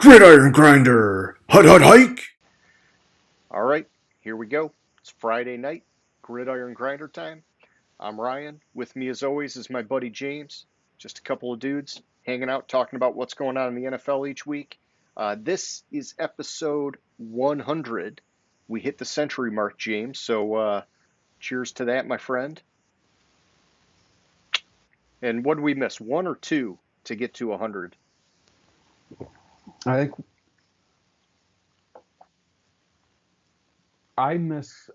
Gridiron Grinder! Hut hut hike! All right, here we go. It's Friday night, Gridiron Grinder time. I'm Ryan. With me, as always, is my buddy James. Just a couple of dudes hanging out, talking about what's going on in the NFL each week. This is episode 100. We hit the century mark, James. So, cheers to that, my friend. And what did we miss? One or two to get to 100? I think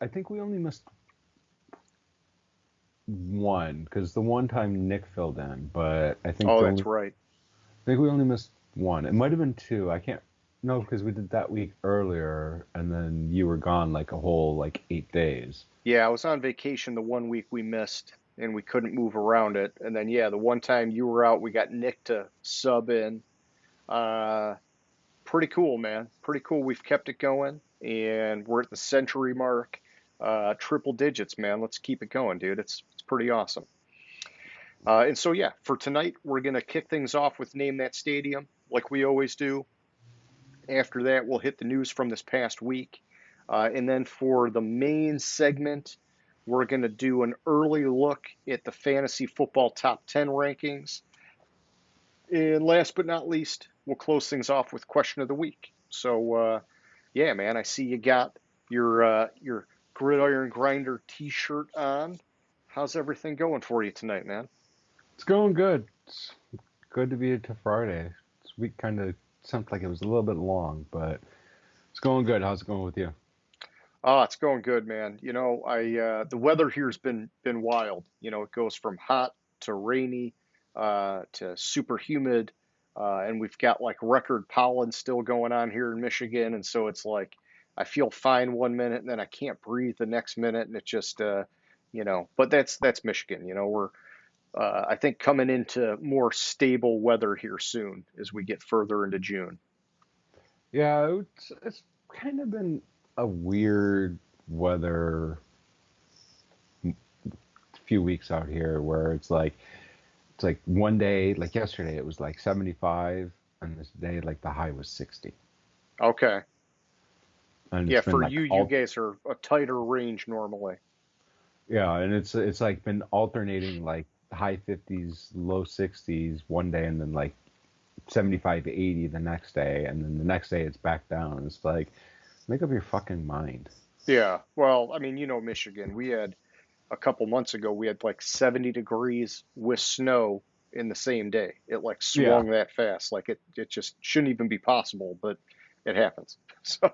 I think we only missed one because the one time Nick filled in, but Oh, that's right. I think we only missed one. It might have been two. I can't no because we did that week earlier, and then you were gone like a whole like 8 days. Yeah, I was on vacation the one week we missed, and we couldn't move around it. And then, yeah, the one time you were out, we got Nick to sub in. Uh, Pretty cool, man. Pretty cool. We've kept it going, and we're at the century mark. Triple digits, man. Let's keep it going, dude. It's pretty awesome. And so, yeah, for tonight, we're gonna kick things off with Name That Stadium, like we always do. After that, we'll hit the news from this past week. And then for the main segment, we're going to do an early look at the fantasy football top 10 rankings. And last but not least, we'll close things off with question of the week. So, yeah, man, I see you got your Gridiron Grinder T-shirt on. How's everything going for you tonight, man? It's going good. It's good to be to Friday. This week kind of sounds like it was a little bit long, but it's going good. How's it going with you? Oh, it's going good, man. I the weather here's been wild. It goes from hot to rainy to super humid, and we've got like record pollen still going on here in Michigan, and so it's like I feel fine one minute and then I can't breathe the next minute, and it just But that's Michigan. We're I think coming into more stable weather here soon as we get further into June. Yeah, it's kind of been a weird weather few weeks out here where it's like one day like yesterday it was like 75 and this day like the high was 60 Okay. and Yeah, it's been for like you all guys are a tighter range normally. yeah and it's like been alternating like high 50s low 60s one day and then like 75 80 the next day and then the next day it's back down. It's like make up your fucking mind. Yeah. Well, I mean, Michigan. We had a couple months ago, we had like 70 degrees with snow in the same day. It like Yeah. swung that fast. Like it just shouldn't even be possible, but it happens. So,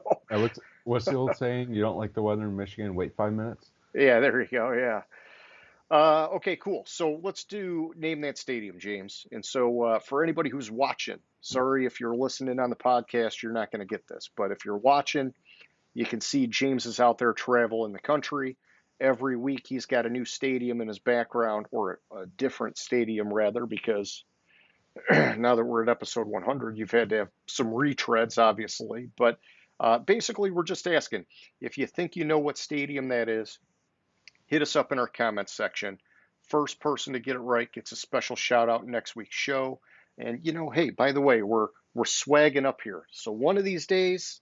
What's the old saying? You don't like the weather in Michigan, wait 5 minutes. yeah, there you go. Yeah. Okay, cool. So let's do Name That Stadium, James. And so for anybody who's watching, sorry if you're listening on the podcast, you're not going to get this. But if you're watching, you can see James is out there traveling the country. Every week he's got a new stadium in his background, or a different stadium rather, because now that we're at episode 100, you've had to have some retreads, obviously. But basically, we're just asking if you think you know what stadium that is, hit us up in our comments section. First person to get it right gets a special shout out next week's show. And hey, by the way, we're swagging up here. So one of these days,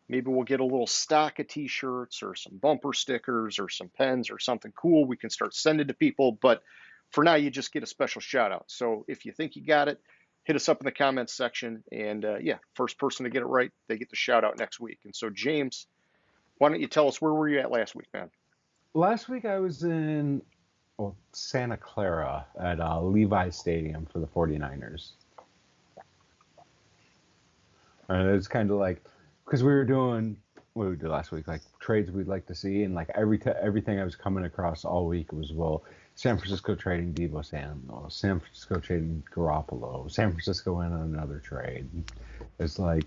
maybe we'll get a little stock of t-shirts or some bumper stickers or some pens or something cool we can start sending to people. But for now, you just get a special shout out. So if you think you got it, hit us up in the comments section. And yeah, first person to get it right, they get the shout out next week. And so, James, why don't you tell us where were you at last week, man? Last week I was in Santa Clara at Levi Stadium for the 49ers. And it's kind of like, because we were doing what we did last week, like trades we'd like to see, and like everything I was coming across all week was, well, San Francisco trading Debo Samuel, San Francisco trading Garoppolo, San Francisco went on another trade. It's like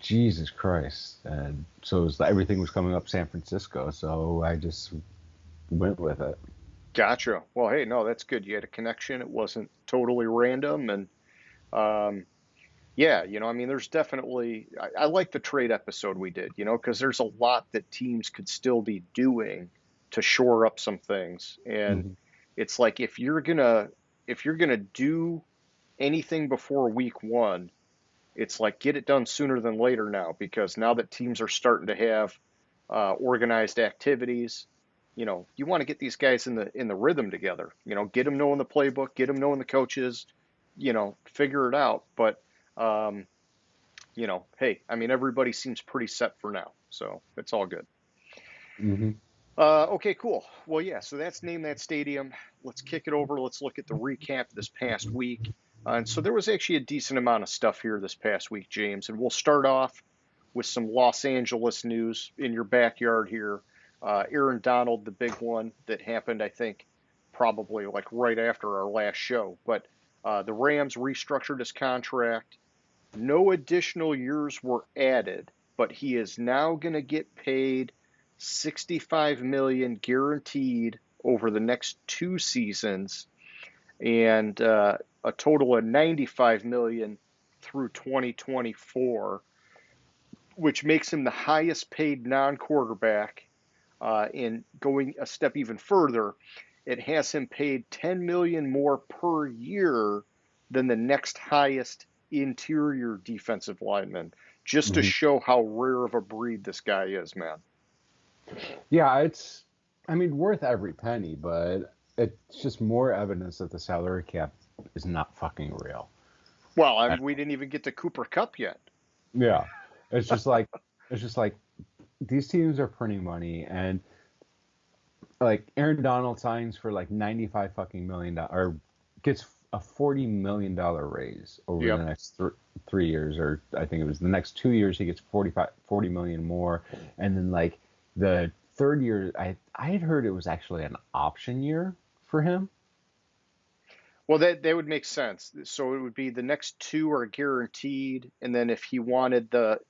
Jesus Christ, and so it was everything was coming up San Francisco, so I just went with it. Gotcha. Well, hey, no, that's good. You had a connection. It wasn't totally random. And um, yeah, I mean, there's definitely, I like the trade episode we did, because there's a lot that teams could still be doing to shore up some things. And Hmm. it's like if you're gonna do anything before week one, It's like get it done sooner than later now, because now that teams are starting to have organized activities, you want to get these guys in the rhythm together. Get them knowing the playbook, get them knowing the coaches, figure it out. But um, hey, I mean, everybody seems pretty set for now, so it's all good. Hmm. Okay, cool. Well, yeah, so that's Name That Stadium. Let's kick it over. Let's look at the recap this past week. And so there was actually a decent amount of stuff here this past week, James. And we'll start off with some Los Angeles news in your backyard here. Aaron Donald, the big one that happened, I think, probably like right after our last show. But the Rams restructured his contract. No additional years were added, but he is now going to get paid 65 million guaranteed over the next 2 seasons, and a total of 95 million through 2024, which makes him the highest paid non-quarterback. And going a step even further, it has him paid 10 million more per year than the next highest interior defensive lineman, just to Hmm. show how rare of a breed this guy is, man. Yeah, I mean, worth every penny, but it's just more evidence that the salary cap is not fucking real. Well, And, we didn't even get to Cooper Cup yet. yeah, it's just like it's just like these teams are printing money, and like Aaron Donald signs for like 95 fucking million dollars, or gets a $40 million raise over Yep. the next 3 years, or I think it was the next 2 years he gets 40 million more, and then like the third year, I had heard it was actually an option year for him. Well, that would make sense. So it would be the next two are guaranteed, and then if he wanted the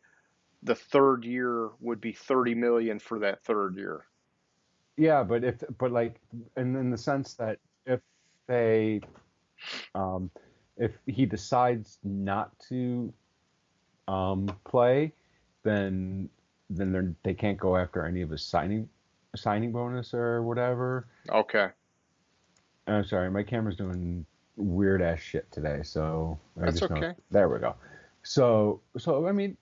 third year would be 30 million for that third year. Yeah, but like, and in the sense that if they um if he decides not to play, then they can't go after any of his signing bonus or whatever. Okay, I'm sorry, my camera's doing weird ass shit today, so I that's just know. okay. There we go. So I mean,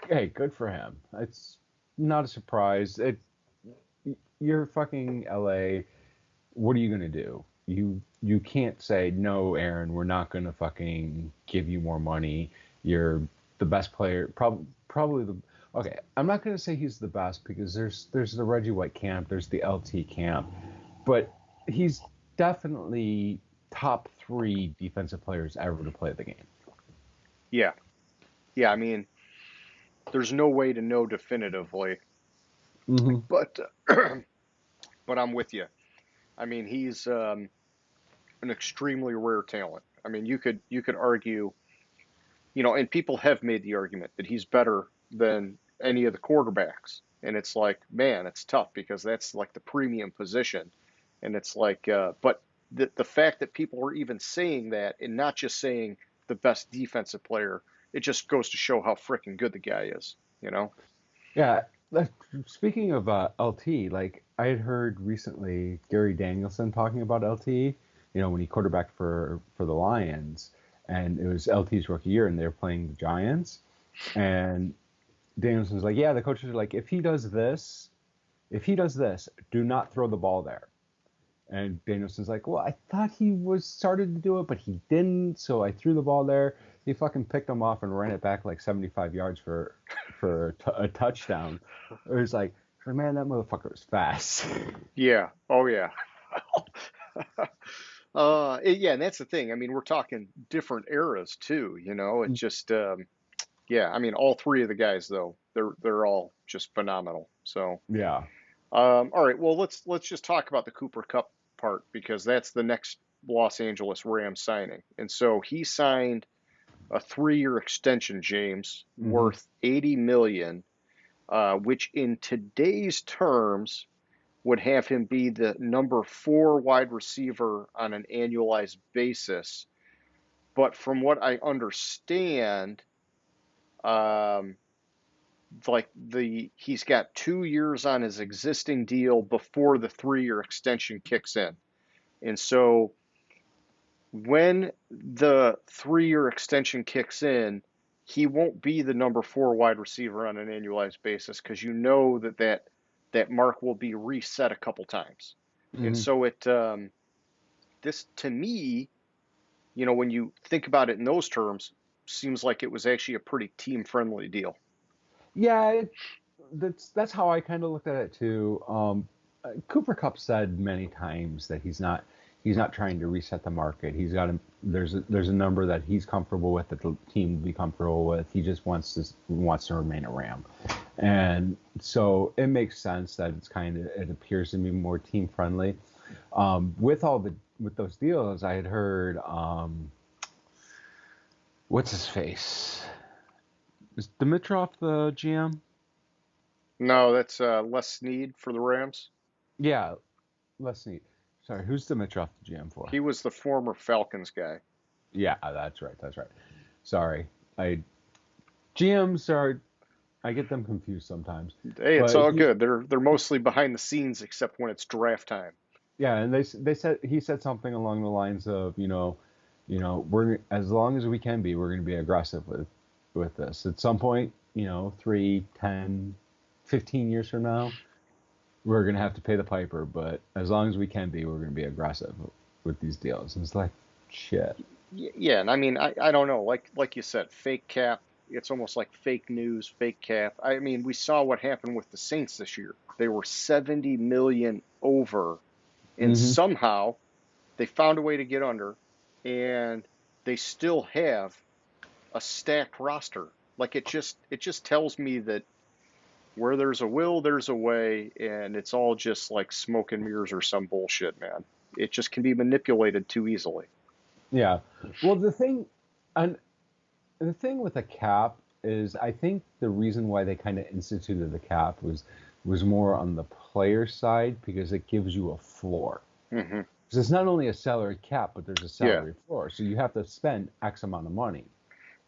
hey, good for him. It's not a surprise. You're fucking LA. What are you gonna do? You can't say no, Aaron. We're not gonna fucking give you more money. You're the best player. Probably the. Okay, I'm not gonna say he's the best because there's the Reggie White camp. There's the LT camp, but he's definitely top three defensive players ever to play the game. Yeah, yeah. I mean, there's no way to know definitively, Mm-hmm. but but I'm with you. I mean, he's an extremely rare talent. I mean, you could argue, and people have made the argument that he's better than any of the quarterbacks. And it's like, man, it's tough because that's like the premium position. And it's like, but the fact that people are even saying that and not just saying the best defensive player, it just goes to show how freaking good the guy is, you know? Yeah. Speaking of LT, like I had heard recently Gary Danielson talking about LT. When he quarterbacked for the Lions, and it was LT's rookie year, and they were playing the Giants, and Danielson's like, yeah, the coaches are like, if he does this, do not throw the ball there. And Danielson's like, well, I thought he was started to do it, but he didn't, so I threw the ball there. He fucking picked him off and ran it back like 75 yards for a touchdown. It was like, man, that motherfucker was fast. Yeah. Oh, yeah. Yeah, and that's the thing. I mean, we're talking different eras too, It's just, yeah. I mean, all three of the guys though, they're all just phenomenal. So, Yeah. all right. Well, let's just talk about the Cooper Cup part because that's the next Los Angeles Rams signing. And so he signed a 3-year extension, James, Hmm. worth 80 million, which in today's terms would have him be the number 4 wide receiver on an annualized basis. But from what I understand, um, like he's got 2 years on his existing deal before the 3-year extension kicks in. And so when the 3-year extension kicks in, he won't be the number 4 wide receiver on an annualized basis because you know that mark will be reset a couple times. And Hmm. so this to me, when you think about it in those terms, seems like it was actually a pretty team friendly deal. Yeah, that's how I kind of looked at it too. Cooper Cup said many times that he's not trying to reset the market. There's a number that he's comfortable with, that the team will be comfortable with. He just wants to remain a Ram, and so it makes sense that it appears to be more team friendly. With those deals, I had heard, what's his face? Is Dimitrov the GM? No, that's Les Snead for the Rams. Yeah, let's see. Sorry, who's Dimitrov the GM for? He was the former Falcons guy. Yeah, that's right. That's right. Sorry, I GMs are I get them confused sometimes. Hey, it's But all good. They're mostly behind the scenes except when it's draft time. yeah, and they said he said something along the lines of, we're, as long as we can be, we're going to be aggressive with this. At some point, 3, 10, 15 years from now, we're going to have to pay the piper, but as long as we can be, we're going to be aggressive with these deals. And it's like, shit. Yeah, and I mean, I don't know. Like you said, fake cap. It's almost like fake news, fake cap. I mean, we saw what happened with the Saints this year. They were 70 million over, and Hmm. somehow they found a way to get under, and they still have a stacked roster. Like it just tells me that where there's a will, there's a way, and it's all just like smoke and mirrors or some bullshit, man. It just can be manipulated too easily. Yeah. Well, and the thing with a cap is, I think the reason why they kind of instituted the cap was more on the player side, because it gives you a floor. Hmm. Because it's not only a salary cap, but there's a Yeah. salary floor. So you have to spend X amount of money.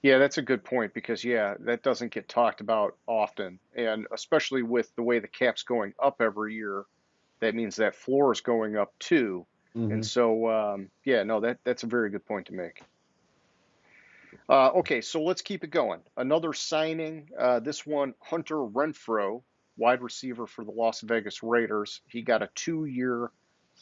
Yeah, that's a good point because yeah, that doesn't get talked about often, and especially with the way the cap's going up every year, that means that floor is going up too. And Hmm. so, yeah, no, that's a very good point to make. Okay, so let's keep it going. Another signing, this one, Hunter Renfrow, wide receiver for the Las Vegas Raiders. He got a 2-year,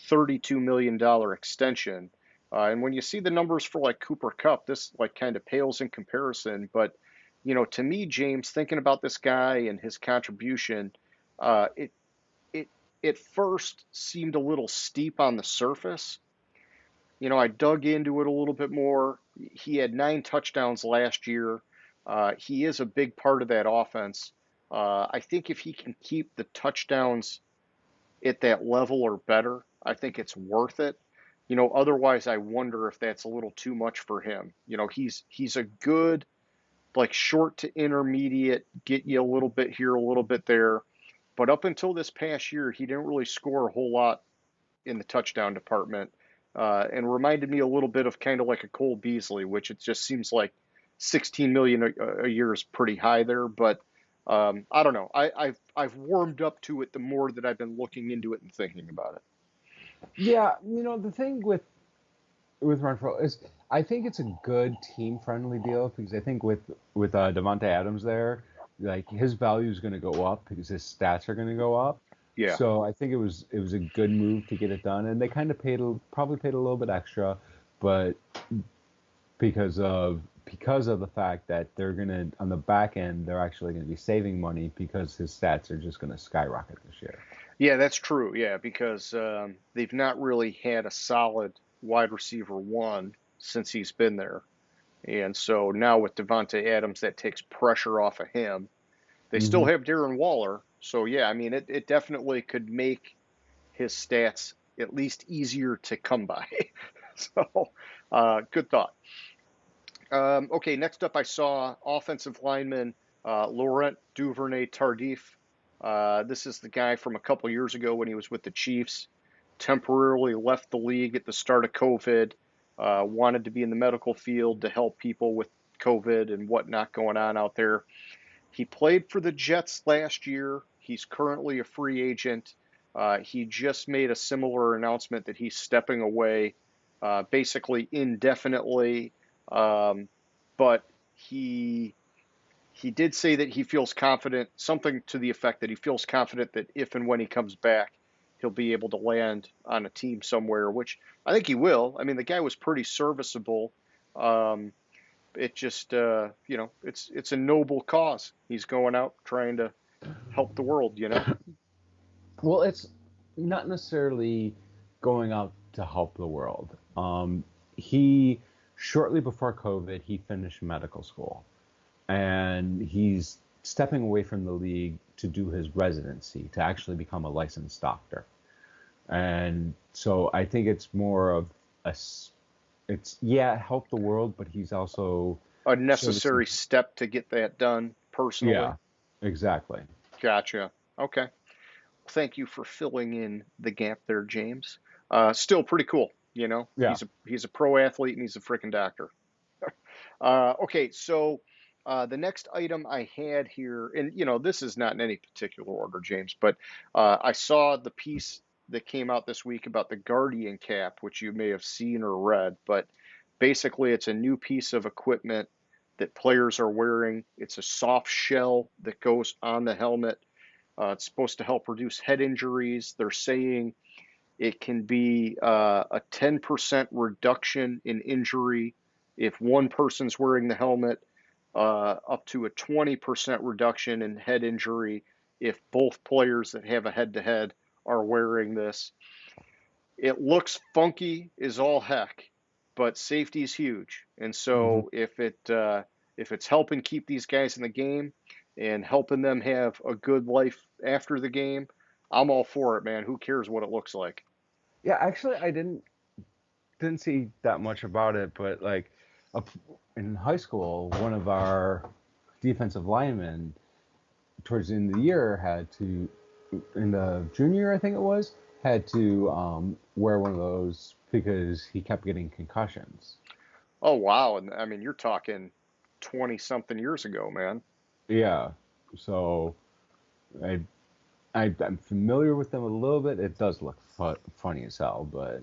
$32 million extension. And when you see the numbers for like Cooper Cup, this like kind of pales in comparison. But, to me, James, thinking about this guy and his contribution, it it at first seemed a little steep on the surface. I dug into it a little bit more. He had 9 touchdowns last year. He is a big part of that offense. I think if he can keep the touchdowns at that level or better, I think it's worth it. Otherwise, I wonder if that's a little too much for him. He's a good, like, short to intermediate, get you a little bit here, a little bit there. But up until this past year, he didn't really score a whole lot in the touchdown department, and reminded me a little bit of kind of like a Cole Beasley, which it just seems like 16 million a year is pretty high there. But I don't know. I've warmed up to it the more that I've been looking into it and thinking about it. Yeah, the thing with Renfro is, I think it's a good team friendly deal, because I think with Devontae Adams there, like, his value is going to go up because his stats are going to go up. Yeah, So I think it was a good move to get it done, and they kind of probably paid a little bit extra, but because of the fact that they're gonna, on the back end, they're actually going to be saving money, because his stats are just going to skyrocket this year. yeah, that's true. Yeah, because they've not really had a solid wide receiver one since he's been there. And so now with Devontae Adams, that takes pressure off of him. They still Hmm. have Darren Waller. So, yeah, I mean, it definitely could make his stats at least easier to come by. So, good thought. Okay, next up, I saw offensive lineman Laurent Duvernay Tardif. This is the guy from a couple years ago when he was with the Chiefs, temporarily left the league at the start of COVID, wanted to be in the medical field to help people with COVID and whatnot going on out there. He played for the Jets last year. He's currently a free agent. He just made a similar announcement that he's stepping away, basically indefinitely. Um, but he he did say that he feels confident, something to the effect that he feels confident that if and when he comes back, he'll be able to land on a team somewhere, which I think he will. I mean, the guy was pretty serviceable. Um, it just, it's a noble cause. He's going out trying to help the world, you know? Well, it's not necessarily going out to help the world. He shortly before COVID, he finished medical school, and he's stepping away from the league to do his residency to actually become a licensed doctor. And so I think it's more of it's help the world, but he's also A servicing. necessary step to get that done personally. Yeah, exactly. Gotcha. Okay. Thank you for filling in the gap there, James. Still pretty cool. You know, Yeah. he's a pro athlete and he's a freaking doctor. Okay, so the next item I had here, and this is not in any particular order, James, but I saw the piece that came out this week about the Guardian cap, which you may have seen or read, but basically it's a new piece of equipment that players are wearing. It's a soft shell that goes on the helmet. It's supposed to help reduce head injuries. They're saying it can be a 10% reduction in injury if one person's wearing the helmet, up to a 20% reduction in head injury if both players that have a head-to-head are wearing this. It looks funky as all heck, but safety is huge. And Hmm. so if it's helping keep these guys in the game and helping them have a good life after the game, I'm all for it, man. Who cares what it looks like? Yeah, actually, I didn't see that much about it, but like up in high school, one of our defensive linemen towards the end of the year had to, in the junior year, I think it was, had to wear one of those because he kept getting concussions. Oh wow, and I mean you're talking 20 something years ago, man. Yeah, so I, I'm familiar with them a little bit. It does look funny as hell, but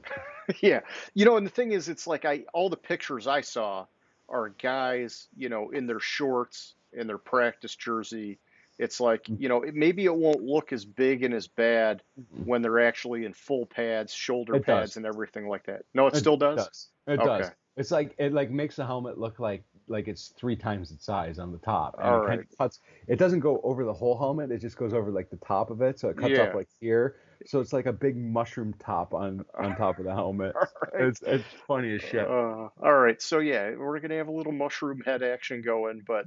Yeah. And the thing is it's like I all the pictures I saw are guys, in their shorts, in their practice jersey. It's like, maybe it won't look as big and as bad when they're actually in full pads, shoulder it pads does. and everything like that. No, it It still does? does. It Okay. does. It's like it like makes the helmet look like it's 3 times its size on the top, and All it kind right. of cuts. It doesn't go over the whole helmet. It just goes over like the top of it, so it cuts off Yeah. like here. So it's like a big mushroom top on top of the helmet. All right. It's funny as shit. All right. So yeah, we're gonna have a little mushroom head action going, but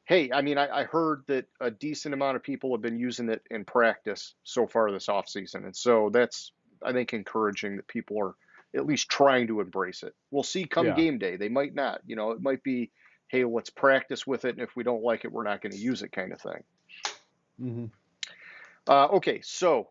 hey, I mean, I heard that a decent amount of people have been using it in practice so far this offseason. And so that's, I think, encouraging that people are at least trying to embrace it. We'll see come Yeah. game day. They might not. It might be, hey, let's practice with it. And if we don't like it, we're not going to use it kind of thing. Hmm. Okay, so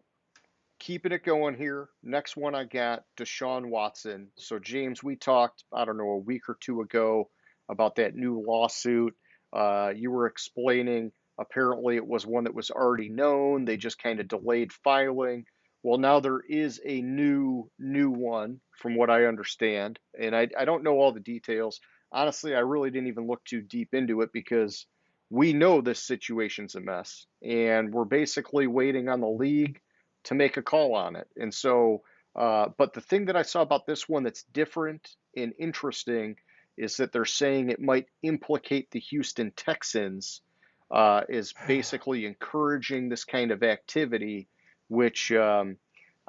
keeping it going here. Next one I got Deshaun Watson. So, James, we talked, I don't know, a week or two ago about that new lawsuit. You were explaining apparently it was one that was already known. They just kind of delayed filing. Well, now there is a new one from what I understand. And I don't know all the details. Honestly, I really didn't even look too deep into it because we know this situation's a mess. And we're basically waiting on the league to make a call on it. And so, but the thing that I saw about this one that's different and interesting is that they're saying it might implicate the Houston Texans, is basically encouraging this kind of activity, which, I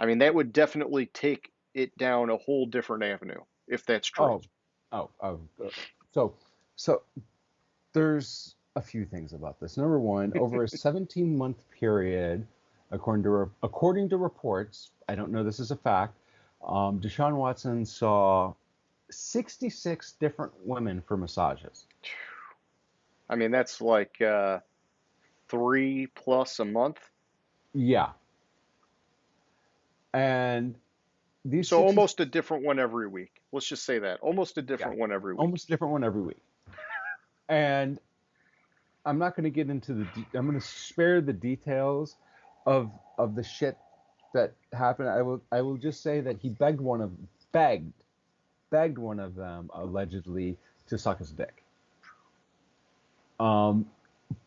mean, that would definitely take it down a whole different avenue if that's true. Oh, oh. So so there's a few things about this. Number one, over a 17-month period, according to reports, I don't know this is a fact, Deshaun Watson saw 66 different women for massages. I mean, that's like 3+ a month. Yeah, and these So 60, almost a different one every week. Let's just say that. Almost a yeah, different one every week. almost a different one every week. And I'm not going to get into I'm going to spare the details of the shit that happened. I will just say that he begged begged one of them allegedly to suck his dick.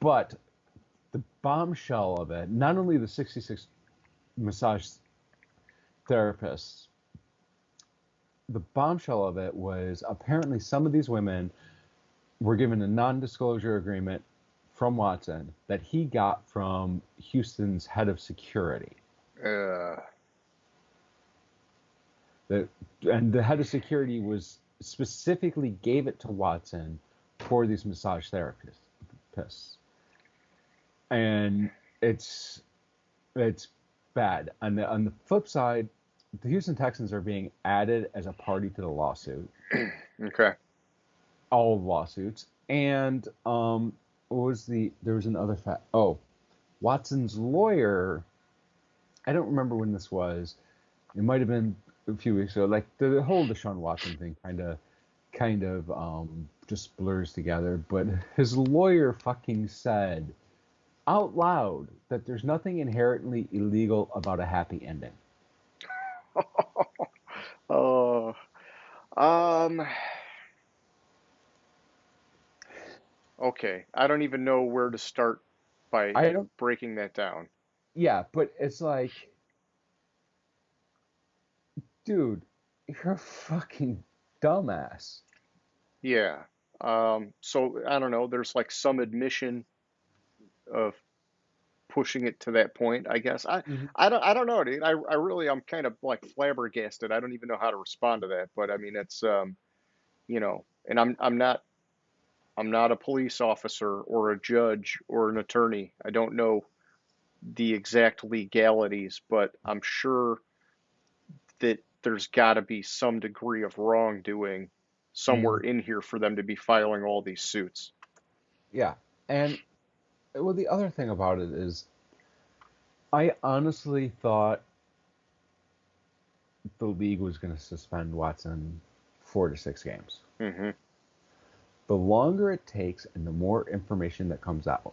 But the bombshell of it, not only the 66 massage therapists, the bombshell of it was apparently some of these women were given a non-disclosure agreement from Watson that he got from Houston's head of security. And the head of security was specifically gave it to Watson for these massage therapists. And it's bad. On the flip side, the Houston Texans are being added as a party to the lawsuit. Okay. All lawsuits. And there was another fact. Oh, Watson's lawyer, I don't remember when this was. It might have been a few weeks ago. Like the whole Deshaun Watson thing kind of just blurs together. But his lawyer fucking said out loud that there's nothing inherently illegal about a happy ending. Oh, okay. I don't even know where to start by breaking that down. Yeah, but it's like, dude, you're a fucking dumbass. Yeah. So I don't know. There's like some admission of pushing it to that point, I guess. I don't know, dude. I'm kind of like flabbergasted. I don't even know how to respond to that. But I mean, it's and I'm not a police officer or a judge or an attorney. I don't know the exact legalities, but I'm sure that there's got to be some degree of wrongdoing somewhere in here for them to be filing all these suits. Yeah. And well, the other thing about it is I honestly thought the league was going to suspend Watson 4 to 6 games. Mm-hmm. The longer it takes and the more information that comes out,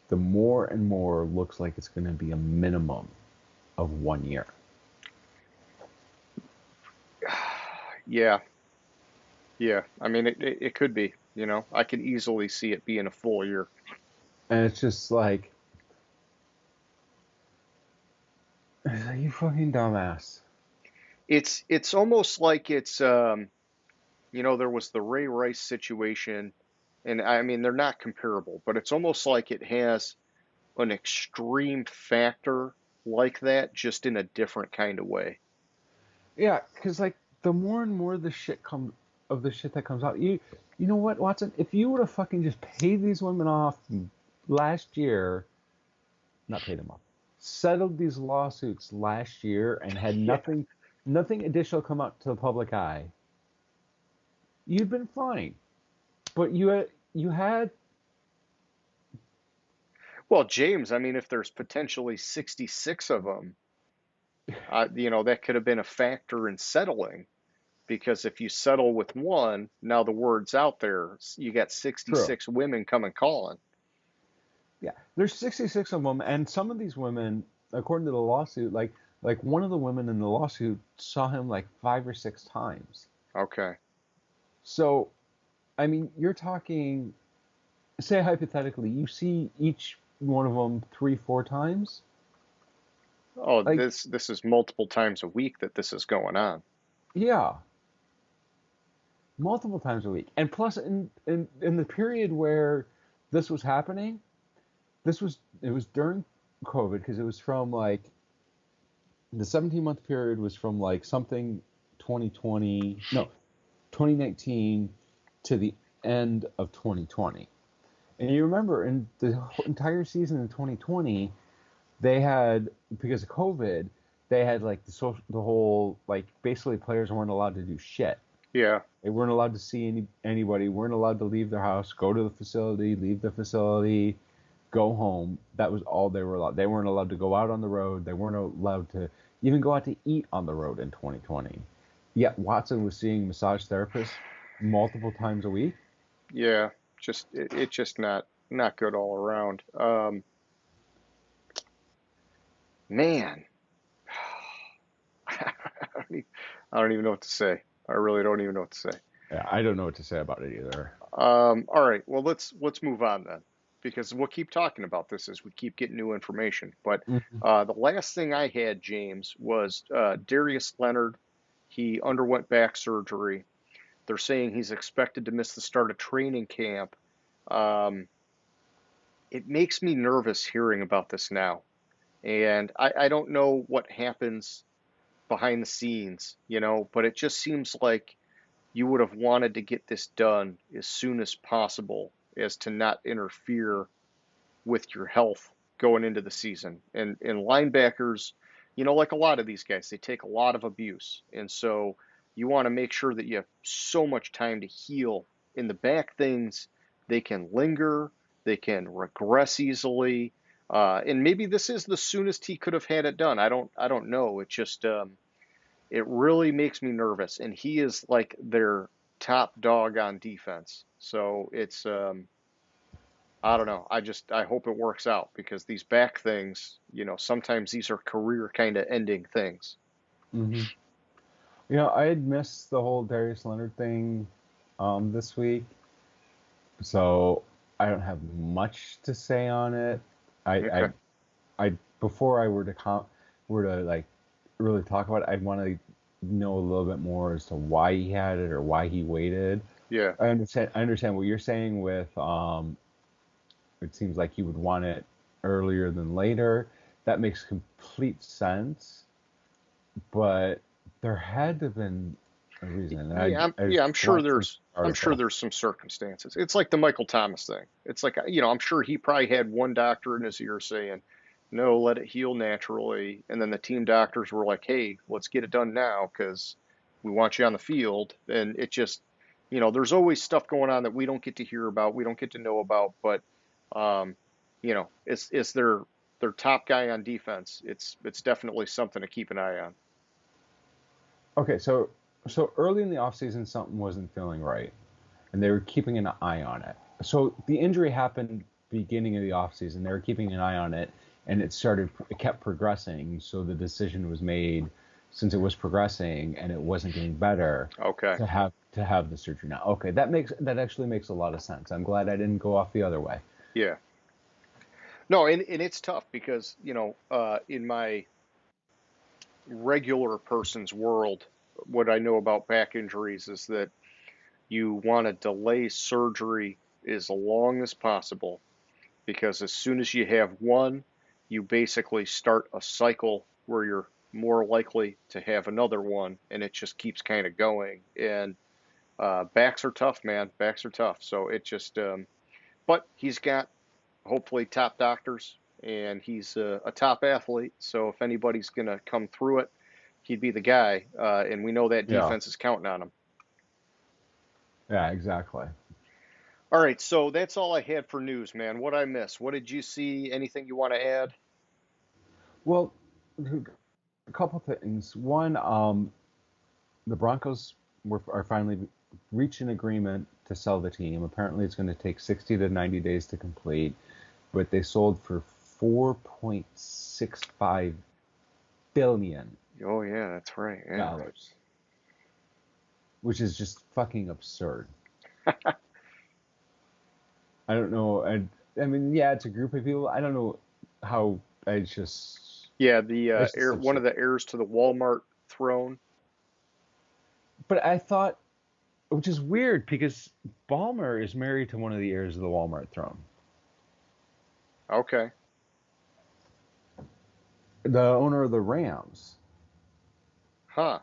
the more and more looks like it's going to be a minimum of 1 year. Yeah. Yeah. I mean, it could be, I could easily see it being a full year. And it's just like, you fucking dumbass. It's almost like it's, there was the Ray Rice situation, and I mean, they're not comparable, but it's almost like it has an extreme factor like that, just in a different kind of way. Yeah, because like the more and more the shit that comes out, you know what, Watson? If you would have fucking just paid these women off last year, not paid them off, settled these lawsuits last year, and had nothing additional come out to the public eye, you'd been fine. But you had. Well, James, I mean, if there's potentially 66 of them, that could have been a factor in settling. Because if you settle with one, now the word's out there, you got 66 True. women coming calling. Yeah, there's 66 of them, and some of these women, according to the lawsuit, like one of the women in the lawsuit saw him like 5 or 6 times. Okay. So, I mean, you're talking, say hypothetically, you see each one of them 3-4 times. Oh, like, this is multiple times a week that this is going on. Yeah. Multiple times a week. And plus in the period where this was happening, it was during COVID, because it was from like the 17-month period was from like something 2019 to the end of 2020. And you remember in the entire season in 2020, they had, because of COVID, they had like the whole, like, basically players weren't allowed to do shit. Yeah. They weren't allowed to see anybody, weren't allowed to leave their house, go to the facility, leave the facility, go home. That was all they were allowed. They weren't allowed to go out on the road. They weren't allowed to even go out to eat on the road in 2020. Yet Watson was seeing massage therapists multiple times a week. Yeah, it's just not good all around. Man, I don't even know what to say. I really don't even know what to say. Yeah, I don't know what to say about it either. All right, well let's move on then, because we'll keep talking about this as we keep getting new information. But Mhm. the last thing I had, James, was Darius Leonard. He underwent back surgery. They're saying he's expected to miss the start of training camp. Um, it makes me nervous hearing about this now, and I don't know what happens behind the scenes, but it just seems like you would have wanted to get this done as soon as possible as to not interfere with your health going into the season. And linebackers, like a lot of these guys, they take a lot of abuse. And so you want to make sure that you have so much time to heal. In the back things, they can linger, they can regress easily. And maybe this is the soonest he could have had it done. I don't know. It just it really makes me nervous. And he is like their top dog on defense. So it's I don't know. I hope it works out, because these back things, sometimes these are career kind of ending things. Hmm. I had missed the whole Darius Leonard thing this week, so I don't have much to say on it. I, Okay. I, I before I were to like really talk about it, I'd want to know a little bit more as to why he had it or why he waited. Yeah. I understand what you're saying with it seems like you would want it earlier than later. That makes complete sense, but there had to have been a reason. And Yeah, I'm, I yeah, just I'm sure glanced into there's the I'm sure article. there's some circumstances. It's like the Michael Thomas thing. It's like, I'm sure he probably had one doctor in his ear saying, "No, let it heal naturally." And then the team doctors were like, "Hey, let's get it done now because we want you on the field." And it just, there's always stuff going on that we don't get to hear about, we don't get to know about, but um, it's their top guy on defense. It's definitely something to keep an eye on. Okay, so early in the offseason, something wasn't feeling right, and they were keeping an eye on it. So the injury happened beginning of the offseason. They were keeping an eye on it, and it kept progressing. So the decision was made, since it was progressing and it wasn't getting better, Okay. to have the surgery now. Okay, that actually makes a lot of sense. I'm glad I didn't go off the other way. Yeah. No, and it's tough because, in my regular person's world, what I know about back injuries is that you want to delay surgery as long as possible, because as soon as you have one, you basically start a cycle where you're more likely to have another one, and it just keeps kind of going. And backs are tough, man. Backs are tough. So it just, but he's got hopefully top doctors, and he's a top athlete. So if anybody's going to come through it, he'd be the guy. And we know that Yeah, defense is counting on him. yeah, exactly. All right, so that's all I had for news, man. What I miss? What did you see? Anything you want to add? Well, a couple things. One, the Broncos are finally reached an agreement to sell the team. Apparently, it's going to take 60 to 90 days to complete, but they sold for 4.65 billion Oh yeah, that's right. Yeah. dollars, which is just fucking absurd. I don't know. I mean, yeah, it's a group of people. I don't know how. Yeah, the It's just heir, one of absurd. the heirs to the Walmart throne. But I thought, which is weird because Ballmer is married to one of the heirs of the Walmart throne, Okay. the owner of the Rams. Huh.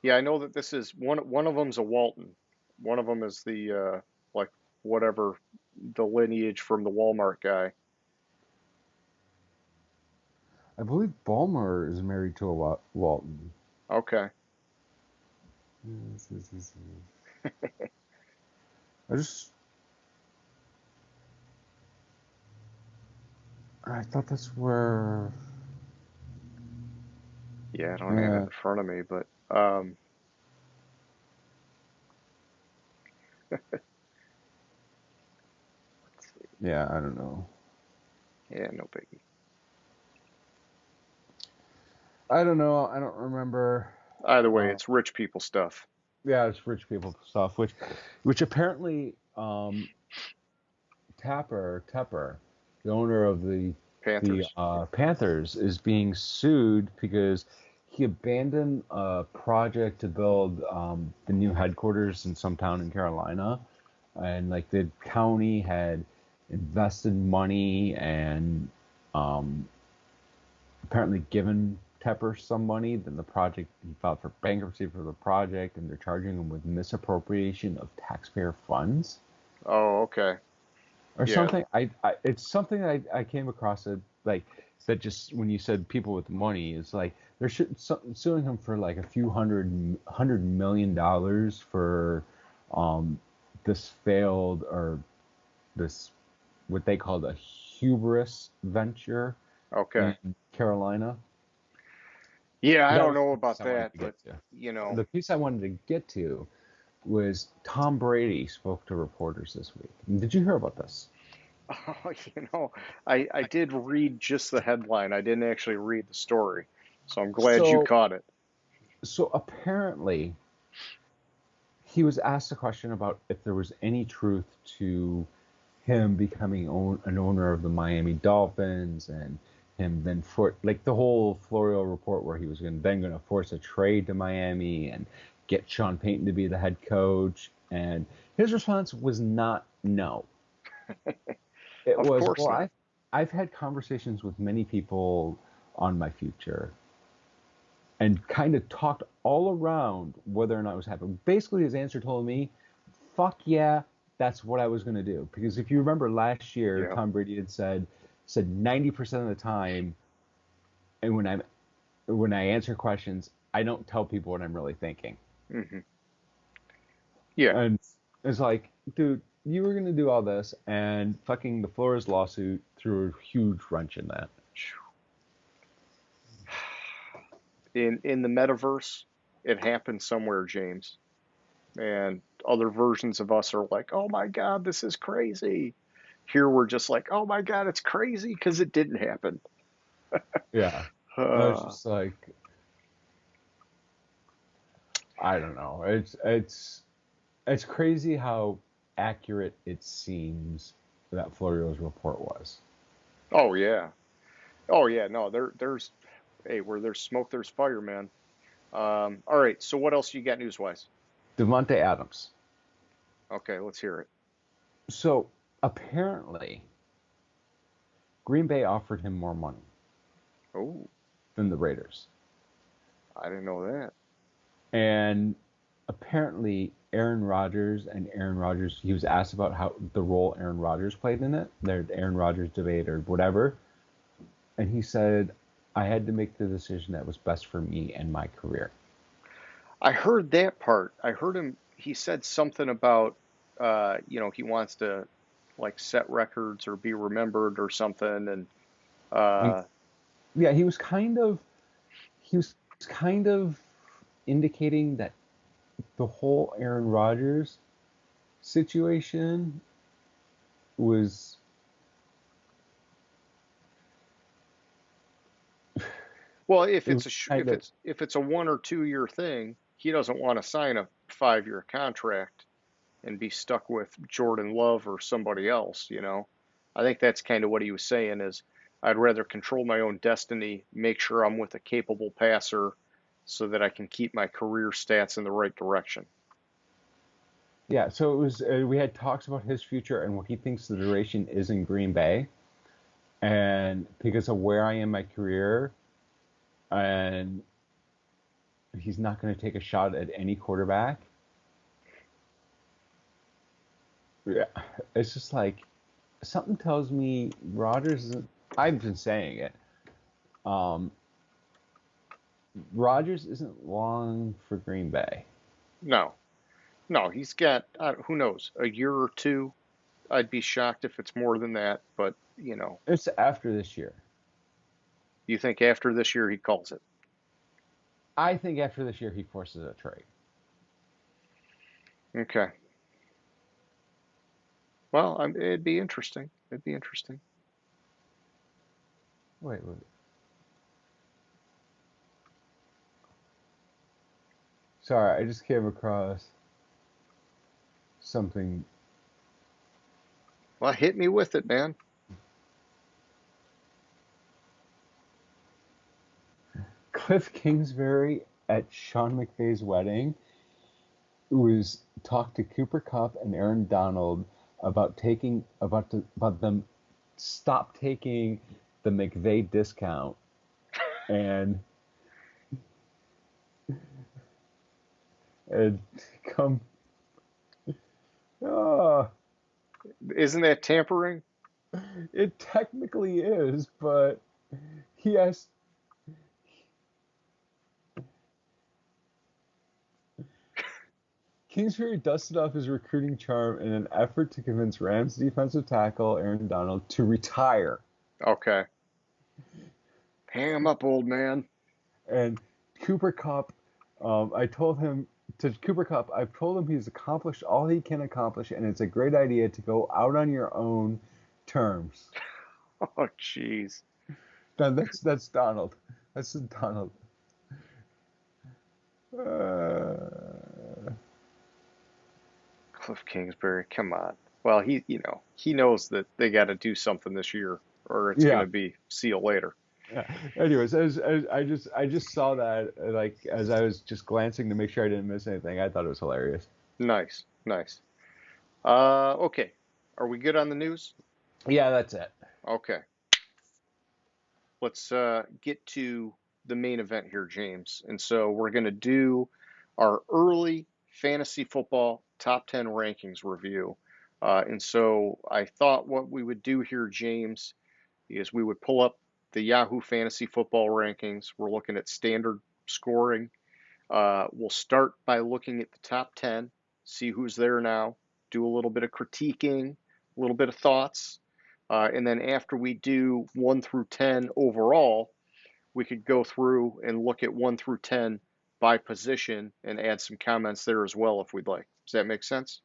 Yeah, I know that this is one of them's a Walton. One of them is the like whatever, the lineage from the Walmart guy. I believe Ballmer is married to a Walton. Okay. I just, I thought that's where. Yeah, I don't have it Yeah, in front of me, but let's see. yeah, I don't know. Yeah, no biggie. I don't know. I don't remember. Either way, Uh, it's rich people stuff. Yeah, it's rich people stuff, which apparently Tepper, the owner of the Panthers. Panthers, is being sued because he abandoned a project to build the new headquarters in some town in Carolina, and like the county had invested money and um, apparently given Tepper some money. Then the project he filed for bankruptcy for the project, and they're charging him with misappropriation of taxpayer funds Oh, okay. or Yeah. something. It's something that I came across that like that just when you said people with money, it's like they're suing him for like a few $100 million for um this failed or this what they called a hubris venture Okay. in Carolina. Yeah, I That don't was know the piece about I wanted that, to but get to. you know, The piece I wanted to get to was Tom Brady spoke to reporters this week. Did you hear about this? you know, I did read just the headline. I didn't actually read the story, so I'm glad you So, caught it. so apparently, he was asked a question about if there was any truth to him becoming an owner of the Miami Dolphins and him then for like the whole Florio report where he was then going to force a trade to Miami and get Sean Payton to be the head coach. And his response was not no. It Of was, course well, not. I've had conversations with many people on my future and kind of talked all around whether or not it was happening. Basically, his answer told me, "Fuck yeah, that's what I was going to do." Because if you remember last year, Yeah. Tom Brady had said 90% of the time, and when I answer questions, I don't tell people what I'm really thinking. Hmm. Yeah. And it's like, dude, you were going to do all this, and fucking the Flores lawsuit threw a huge wrench in that. In the metaverse, it happened somewhere, James, and other versions of us are like, "Oh my God, this is crazy." Here we're just like, "Oh my God, it's crazy" because it didn't happen. Yeah. I was Uh, just like, I don't know. It's crazy how accurate it seems that Florio's report was. oh yeah, oh yeah. No, there's hey, where there's smoke, there's fire, man. All right. So what else you got news wise? Devontae Adams. Okay, let's hear it. So apparently, Green Bay offered him more money Oh, than the Raiders. I didn't know that. And apparently, Aaron Rodgers, he was asked about how the role Aaron Rodgers played in it, their Aaron Rodgers debate or whatever. And he said, I had to make the decision that was best for me and my career. I heard that part. I heard him. He said something about, he wants to like set records or be remembered or something. And And uh, yeah, he was kind of indicating that the whole Aaron Rodgers situation was well, it was kind of if it's a 1 or 2 year thing, he doesn't want to sign a 5 year contract and be stuck with Jordan Love or somebody else. I think that's kind of what he was saying is I'd rather control my own destiny, make sure I'm with a capable passer so that I can keep my career stats in the right direction. yeah. So it was we had talks about his future and what he thinks the duration is in Green Bay, and because of where I am in my career, and he's not going to take a shot at any quarterback. Yeah, it's just like something tells me Rodgers isn't. I've been saying it. Um, Rodgers isn't long for Green Bay. No, no, he's got, who knows, a year or two. I'd be shocked if it's more than that, but It's after this year. you think after this year he calls it? I think after this year he forces a trade. Okay. Well, it'd be interesting. It'd be interesting. Wait. Sorry, I just came across something. Well, hit me with it, man. Cliff Kingsbury at Sean McVay's wedding was talked to Cooper Kupp and Aaron Donald about them stop taking the McVay discount and and come. Oh, Isn't that tampering? it technically is, but he has. Kingsbury dusted off his recruiting charm in an effort to convince Rams defensive tackle Aaron Donald to retire. Okay. Hang him up, old man. And Cooper Kupp, I told him Cooper Kupp, I've told him he's accomplished all he can accomplish, and it's a great idea to go out on your own terms. Oh, jeez. Now that's Donald. That's Donald. Cliff Kingsbury, come on. Well, he knows that they got to do something this year, or it's going Yeah. to be see you later. Yeah. Anyways, I just saw that like as I was just glancing to make sure I didn't miss anything. I thought it was hilarious. Nice, nice. Okay. Are we good on the news? Yeah, that's it. Okay. Let's get to the main event here, James. And so we're going to do our early fantasy football top 10 rankings review. And so I thought what we would do here, James, is we would pull up the Yahoo Fantasy Football rankings. We're looking at standard scoring. We'll start by looking at the top 10, see who's there now, do a little bit of critiquing, a little bit of thoughts. And then after we do 1 through 10 overall, we could go through and look at 1 through 10 by position and add some comments there as well if we'd like. Does that make sense?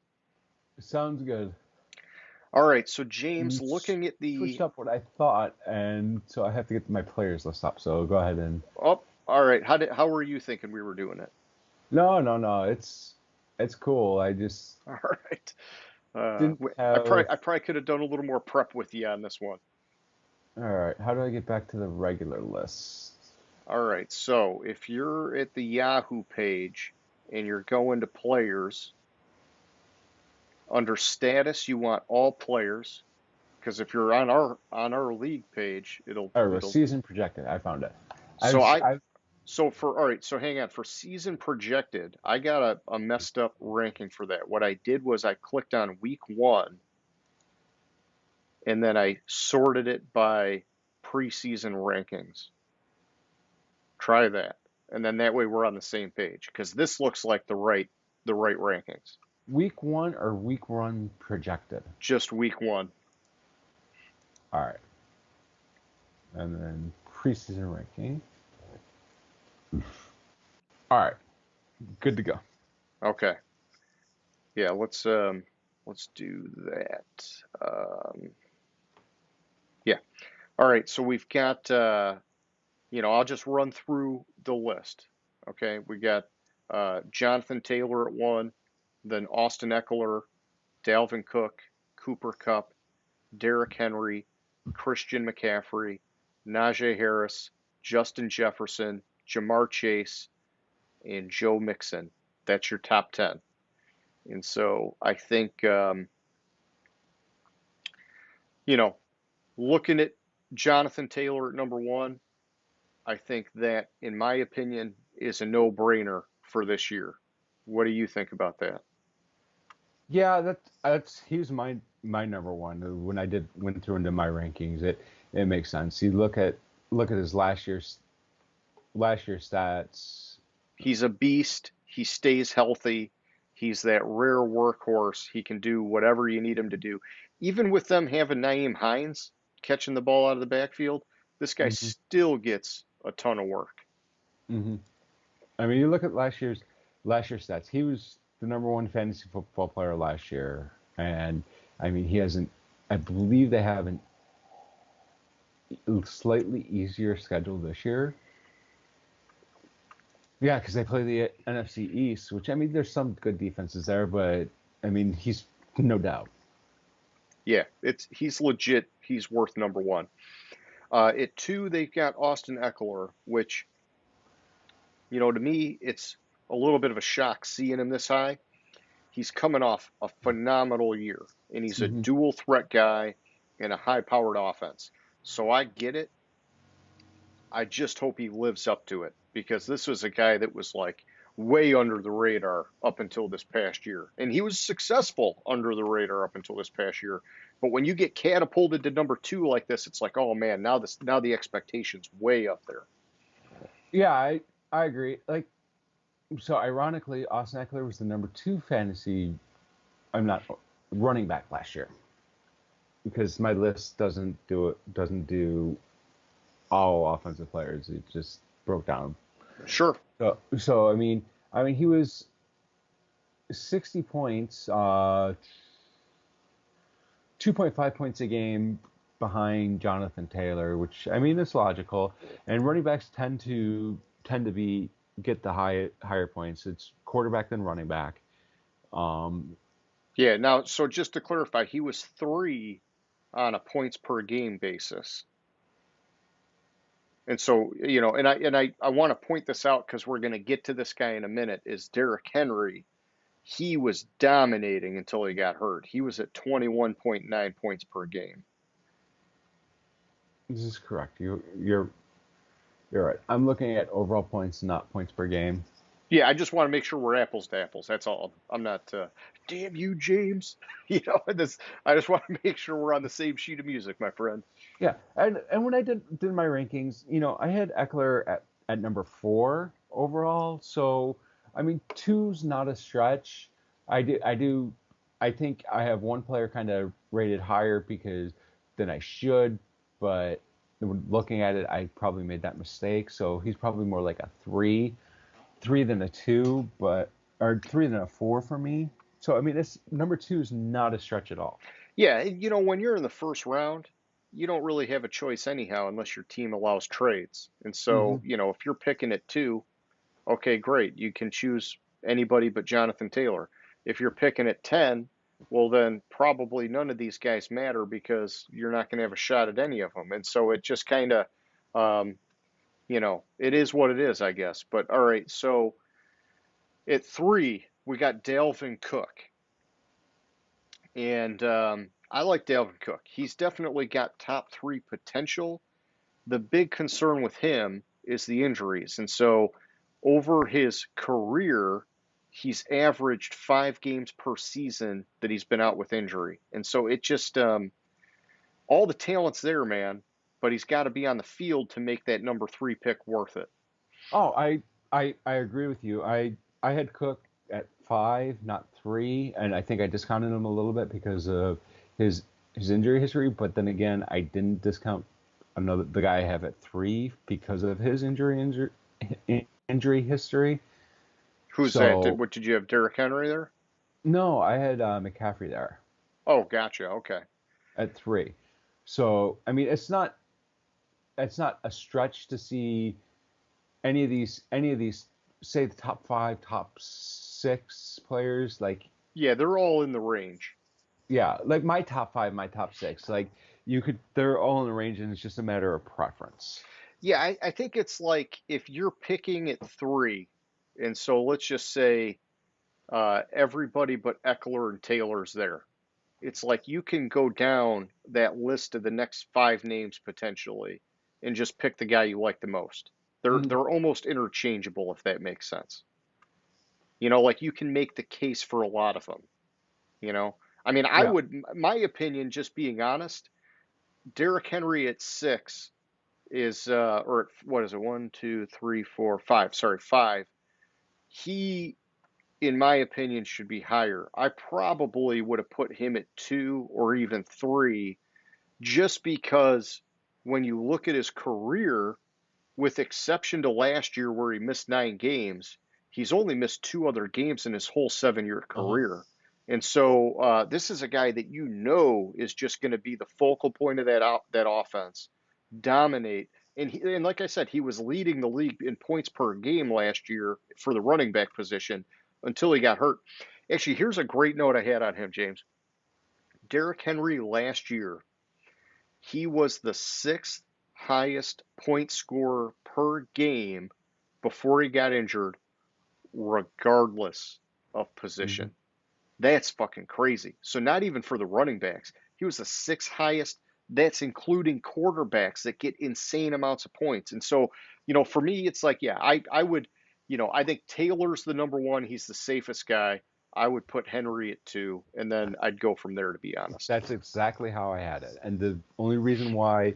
Sounds good. All right, so James, You looking at switched the. up what I thought, and so I have to get my players list up. So go ahead and. Oh, all right. How were you thinking we were doing it? No. It's cool. I just All right. didn't I have. probably could have done a little more prep with you on this one. All right. How do I get back to the regular list? All right. So if you're at the Yahoo page and you're going to players, under status you want all players, because if you're on our league page, Oh, it'll. season projected. I found it. So I I've so for all right. So hang on, for season projected, I got a messed up ranking for that. What I did was I clicked on week 1 and then I sorted it by preseason rankings. Try that. And then that way we're on the same page because this looks like the right rankings. week 1 or week 1 projected. Just week 1. All right. And then preseason ranking. All right. Good to go. Okay. Yeah, let's do that. Yeah. All right, so we've got I'll just run through the list. Okay, we got Jonathan Taylor at 1, then Austin Eckler, Dalvin Cook, Cooper Kupp, Derrick Henry, Christian McCaffrey, Najee Harris, Justin Jefferson, Jamar Chase, and Joe Mixon. That's your top 10. And so I think, looking at Jonathan Taylor at number 1, I think that, in my opinion, is a no-brainer for this year. What do you think about that? Yeah, that's he was my number one. When I went through into my rankings, it makes sense. You look at his last year's stats. He's a beast. He stays healthy. He's that rare workhorse. He can do whatever you need him to do. Even with them having Naeem Hines catching the ball out of the backfield, this guy hmm still gets a ton of work. hmm I mean, you look at last year's stats. He was the number one fantasy football player last year, and I mean, he hasn't. I believe they have a slightly easier schedule this year. Yeah, because they play the NFC East, which I mean, there's some good defenses there, but I mean, he's no doubt. Yeah, he's legit. He's worth number one. At two, they've got Austin Eckler, which, to me, it's a little bit of a shock seeing him this high. He's coming off a phenomenal year, and he's a Hmm. dual threat guy in a high powered offense. So I get it. I just hope he lives up to it because this was a guy that was like way under the radar up until this past year. And he was successful under the radar up until this past year. But when you get catapulted to number two like this, it's like, oh man, now the expectation's way up there. Yeah, I agree. Like, so ironically, Austin Eckler was the number two fantasy. I'm not running back last year because my list doesn't do all offensive players. It just broke down. Sure. So I mean he was 60 points, 2.5 points a game behind Jonathan Taylor, which I mean is logical. And running backs tend to be get the higher points. It's quarterback then running back. Um, Yeah. Now, so just to clarify, he was three on a points per game basis. And so, I want to point this out because we're going to get to this guy in a minute, is Derrick Henry. He was dominating until he got hurt. He was at 21.9 points per game. this is correct. You're right. I'm looking at overall points, not points per game. Yeah, I just want to make sure we're apples to apples. That's all. I'm not, damn you, James. I just want to make sure we're on the same sheet of music, my friend. Yeah, and when I did my rankings, I had Eckler at number four overall. So I mean, two's not a stretch. I think I have one player kind of rated higher because than I should, but looking at it, I probably made that mistake. So he's probably more like a three than a two, but or three than a four for me. So I mean, it's number two is not a stretch at all. Yeah, and when you're in the first round, you don't really have a choice anyhow unless your team allows trades. And so, Hmm. if you're picking at two, okay, great. You can choose anybody but Jonathan Taylor. If you're picking at 10, well, then probably none of these guys matter because you're not going to have a shot at any of them. And so it just kind of, um, it is what it is, I guess. But all right, so at three, we got Dalvin Cook. And I like Dalvin Cook. He's definitely got top three potential. The big concern with him is the injuries. And so over his career, he's averaged 5 games per season that he's been out with injury. And so it just, all the talent's there, man, but he's got to be on the field to make that number three pick worth it. Oh, I agree with you. I had Cook at five, not three, and I think I discounted him a little bit because of his his injury history. But then again, I didn't discount the guy I have at three because of his injury history. Who's that? So What did you have, Derrick Henry there? no, I had McCaffrey there Oh, gotcha. Okay. at three. So I mean, it's not a stretch to see any of these say the top five, top six players, like Yeah, they're all in the range. yeah, like my top five, my top six, like they're all in the range, and it's just a matter of preference. Yeah, I think it's like if you're picking at three, and so let's just say everybody but Eckler and Taylor's there. It's like you can go down that list of the next 5 names potentially and just pick the guy you like the most. Mhm. They're almost interchangeable if that makes sense. Like you can make the case for a lot of them, you know. I mean, Yeah. my opinion, just being honest, Derrick Henry at six is, or what is it, one, two, three, four, five, sorry, five. He, in my opinion, should be higher. I probably would have put him at two or even three just because when you look at his career, with exception to last year where he missed 9 games, he's only missed 2 other games in his whole 7 year Uh-huh. career. And so this is a guy that is just going to be the focal point of that offense, dominate. and like I said, he was leading the league in points per game last year for the running back position until he got hurt. Actually, here's a great note I had on him, James. Derrick Henry last year, he was the sixth highest point scorer per game before he got injured, regardless of Hmm. position. That's fucking crazy. So not even for the running backs. He was the sixth highest. That's including quarterbacks that get insane amounts of points. And so, for me, it's like, yeah, I would, I think Taylor's the number one. He's the safest guy. I would put Henry at two, and then I'd go from there, to be honest. That's exactly how I had it. And the reason why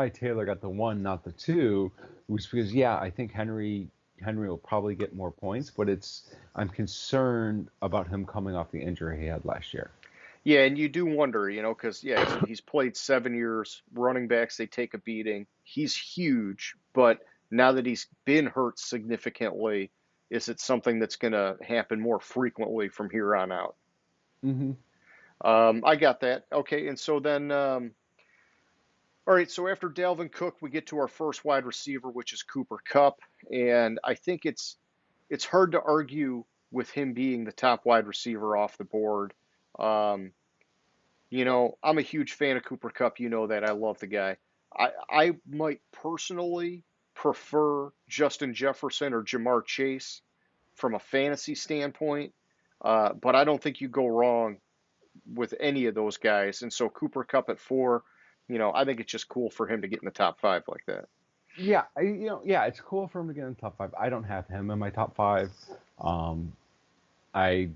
Taylor got the one, not the two, was because I think Henry will probably get more points, but I'm concerned about him coming off the injury he had last year. Yeah, and you do wonder, because he's played 7 years. Running backs, they take a beating. He's huge, but now that he's been hurt significantly, is it something that's going to happen more frequently from here on out? Hmm. I got that. Okay, and so then, all right. So after Dalvin Cook, we get to our first wide receiver, which is Cooper Kupp, and I think it's hard to argue with him being the top wide receiver off the board. Um, I'm a huge fan of Cooper Kupp. You know that. I love the guy. I might personally prefer Justin Jefferson or Jamar Chase from a fantasy standpoint, but I don't think you go wrong with any of those guys. And so Cooper Kupp at four, I think it's just cool for him to get in the top five like that. It's cool for him to get in the top five. I don't have him in my top five. Um, I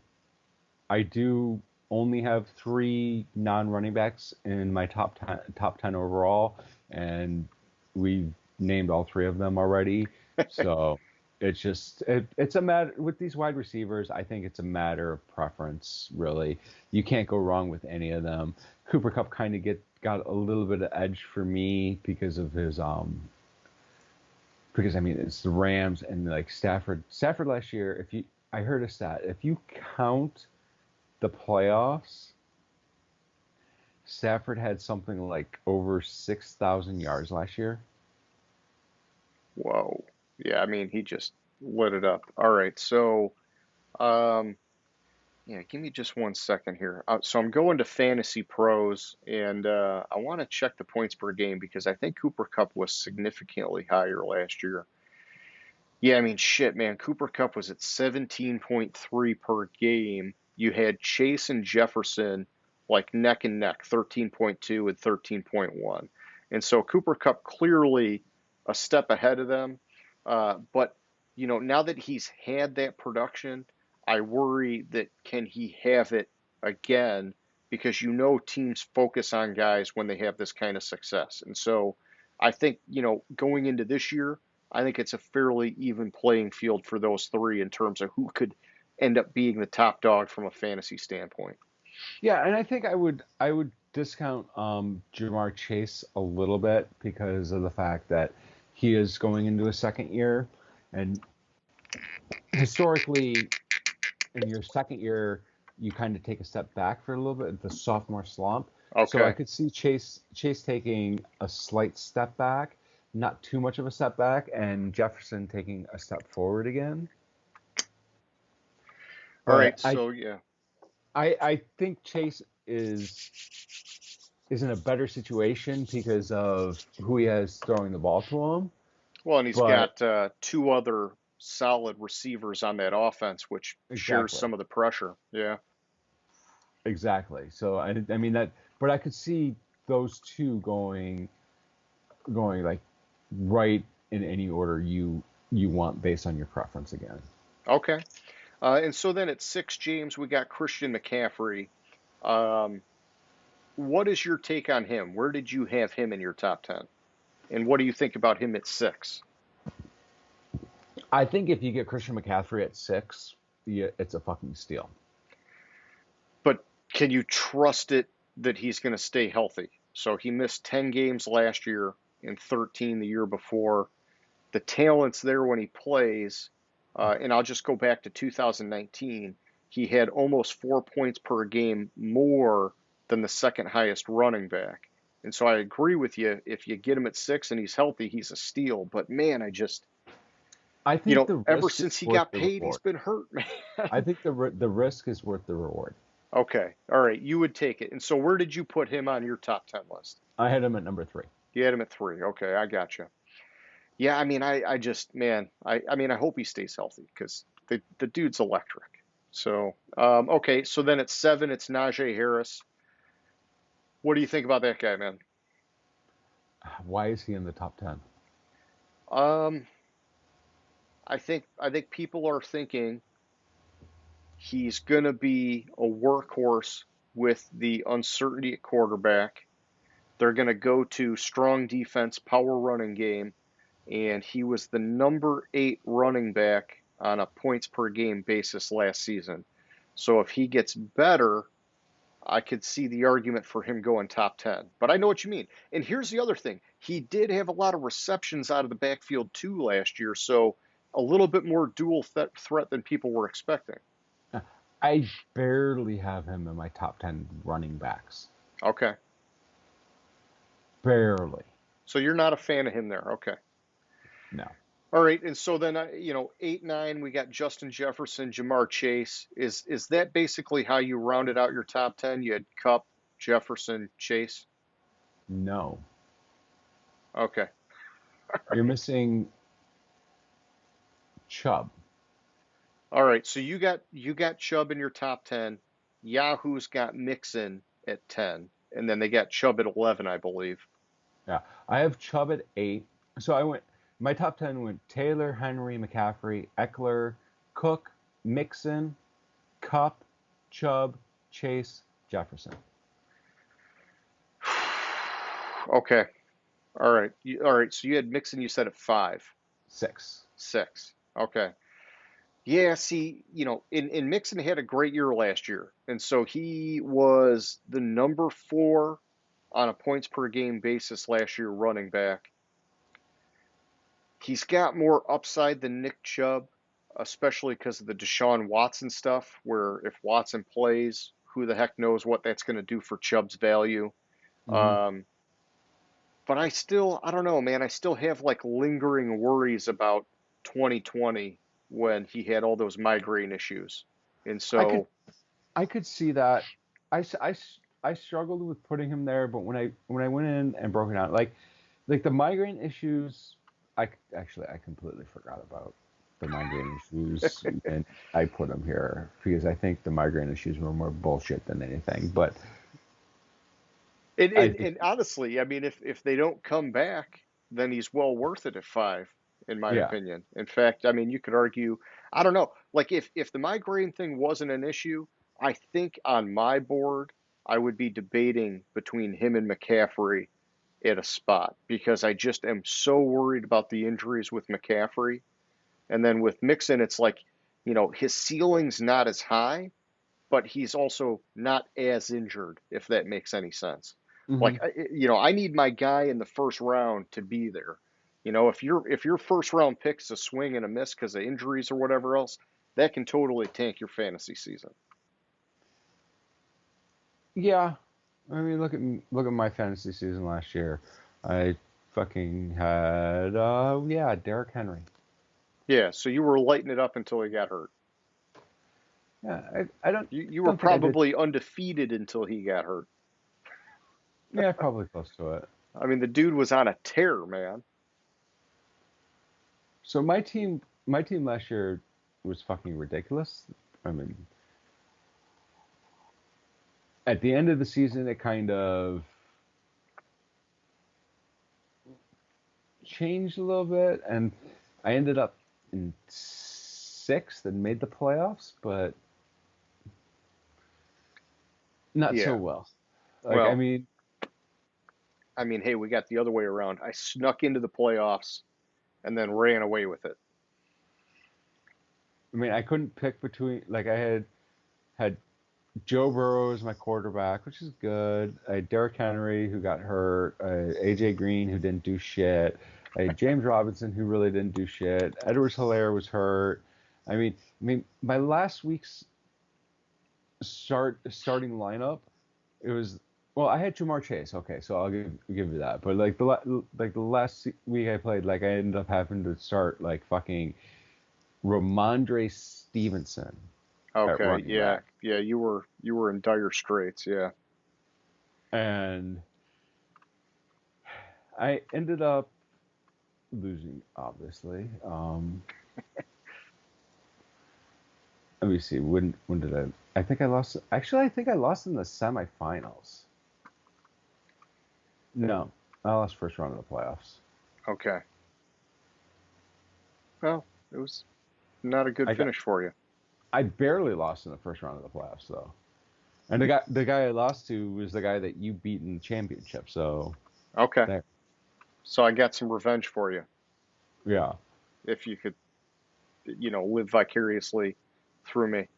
I do only have three non-running backs in my top ten overall, and we've named all three of them already. So it's a matter with these wide receivers. I think it's a matter of preference, really. You can't go wrong with any of them. Cooper Cup kind of got a little bit of edge for me because of his because I mean it's the Rams and like Stafford. Stafford last year, I heard a stat, if you count the playoffs, Stafford had something like over 6,000 yards last year. Whoa. Yeah, I mean, he just lit it up. All right. So, um, yeah, give me just 1 second here. So I'm going to Fantasy Pros, and I want to check the points per game because I think Cooper Cup was significantly higher last year. Yeah, I mean, shit, man. Cooper Cup was at 17.3 per game. You had Chase and Jefferson like neck and neck, 13.2 and 13.1. And so Cooper Cup clearly a step ahead of them. But, now that he's had that production, I worry that can he have it again because teams focus on guys when they have this kind of success. And so I think, going into this year, I think it's a fairly even playing field for those three in terms of who could end up being the top dog from a fantasy standpoint. Yeah, and I think I would discount Jamar Chase a little bit because of the fact that he is going into a second year, and historically, in your second year, you kind of take a step back for a little bit, the sophomore slump. So I Okay. could see Chase taking a slight step back, not too much of a step back, and Jefferson taking a step forward again. All But right. I So, yeah. I think Chase is in a better situation because of who he has throwing the ball to him. Well, and he's But got two other solid receivers on that offense, which shares exactly, some of the pressure. Yeah. exactly. So I mean that, but I could see those two going like right in any order you want based on your preference again. Okay. And so then at six, James, we got Christian McCaffrey. Um, what is your take on him? Where did you have him in your top 10? And what do you think about him at six? I think if you get Christian McCaffrey at six, yeah, it's a fucking steal. But can you trust it that he's going to stay healthy? So he missed 10 games last year and 13 the year before. The talent's there when he plays. And I'll just go back to 2019. He had almost 4 points per game more than the second highest running back. And so I agree with you. If you get him at 6 and he's healthy, he's a steal. But man, I think the ever risk is since he worth got the paid, he's reward. been hurt, man. I think the risk is worth the reward. Okay. All right. You would take it. And so where did you put him on your top 10 list? I had him at number 3. You had him at 3. Okay. I got you. Yeah. I mean, I just, man, I mean, I hope he stays healthy because the dude's electric. So, okay. So then at 7, it's Najee Harris. What do you think about that guy, man? Why is he in the top 10? Um, I think people are thinking he's going to be a workhorse with the uncertainty at quarterback. They're going to go to strong defense, power running game, and he was the number 8 running back on a points per game basis last season. So if he gets better, I could see the argument for him going top 10. But I know what you mean. And here's the other thing. He did have a lot of receptions out of the backfield too last year, so a little bit more dual threat than people were expecting. I barely have him in my top 10 running backs. Okay. Barely. So you're not a fan of him there. Okay. No. All right. And so then, 8, 9, we got Justin Jefferson, Jamar Chase. Is that basically how you rounded out your top 10? You had Kupp, Jefferson, Chase? No. Okay. You're missing Chubb. All right. So you got Chubb in your top 10. Yahoo's got Mixon at 10. And then they got Chubb at 11, I believe. Yeah. I have Chubb at 8. So my top 10 went Taylor, Henry, McCaffrey, Eckler, Cook, Mixon, Kupp, Chubb, Chase, Jefferson. Okay. All right. All right. So you had Mixon, you said at 5. 6. 6. Okay. Yeah, see, in Mixon had a great year last year. And so he was the number 4 on a points per game basis last year running back. He's got more upside than Nick Chubb, especially because of the Deshaun Watson stuff, where if Watson plays, who the heck knows what that's going to do for Chubb's value. Mm-hmm. But I don't know, man. I still have like lingering worries about 2020 when he had all those migraine issues. And so, I could see that. I struggled with putting him there, but when I went in and broke it out, like the migraine issues, I completely forgot about the migraine issues, and I put him here because I think the migraine issues were more bullshit than anything. But and honestly, I mean, if they don't come back, then he's well worth it at 5, in my yeah, opinion. In fact, I mean, you could argue, I don't know, like if the migraine thing wasn't an issue, I think on my board, I would be debating between him and McCaffrey at a spot because I just am so worried about the injuries with McCaffrey. And then with Mixon, it's like, his ceiling's not as high, but he's also not as injured, if that makes any sense. mm-hmm. Like, I need my guy in the first round to be there. If your first round pick's a swing and a miss because of injuries or whatever else, that can totally tank your fantasy season. Yeah. I mean, look at my fantasy season last year. I fucking had Derrick Henry. Yeah, so you were lighting it up until he got hurt. Yeah, I don't. You were don't think I did. probably undefeated until he got hurt. Yeah, probably close to it. I mean, the dude was on a tear, man. So my team last year was fucking ridiculous. I mean, at the end of the season, it kind of changed a little bit, and I ended up in 6th and made the playoffs, but not so Yeah. well. Well, I mean, hey, we got the other way around. I snuck into the playoffs and then ran away with it. I couldn't pick between, like, I had Joe Burrow as my quarterback, which is good. I had Derrick Henry, who got hurt. AJ Green, who didn't do shit. I had James Robinson, who really didn't do shit. Edwards-Helaire was hurt. I mean, my last week's starting lineup, it was Well, I had Jamar Chase. Okay, so I'll give you that. But like the last week I played, like I ended up having to start like fucking Ramondre Stevenson at Okay, running yeah, back, yeah, you were in dire straits, yeah. and I ended up losing, obviously. Let me see. When did I? I think I lost. Actually, I think I lost in the semifinals. No, I lost first round of the playoffs. Okay. Well, it was not a good I got. finish for you. I barely lost in the first round of the playoffs though. And the guy I lost to was the guy that you beat in the championship. So Okay. there. So I got some revenge for you Yeah. if you could, live vicariously through me.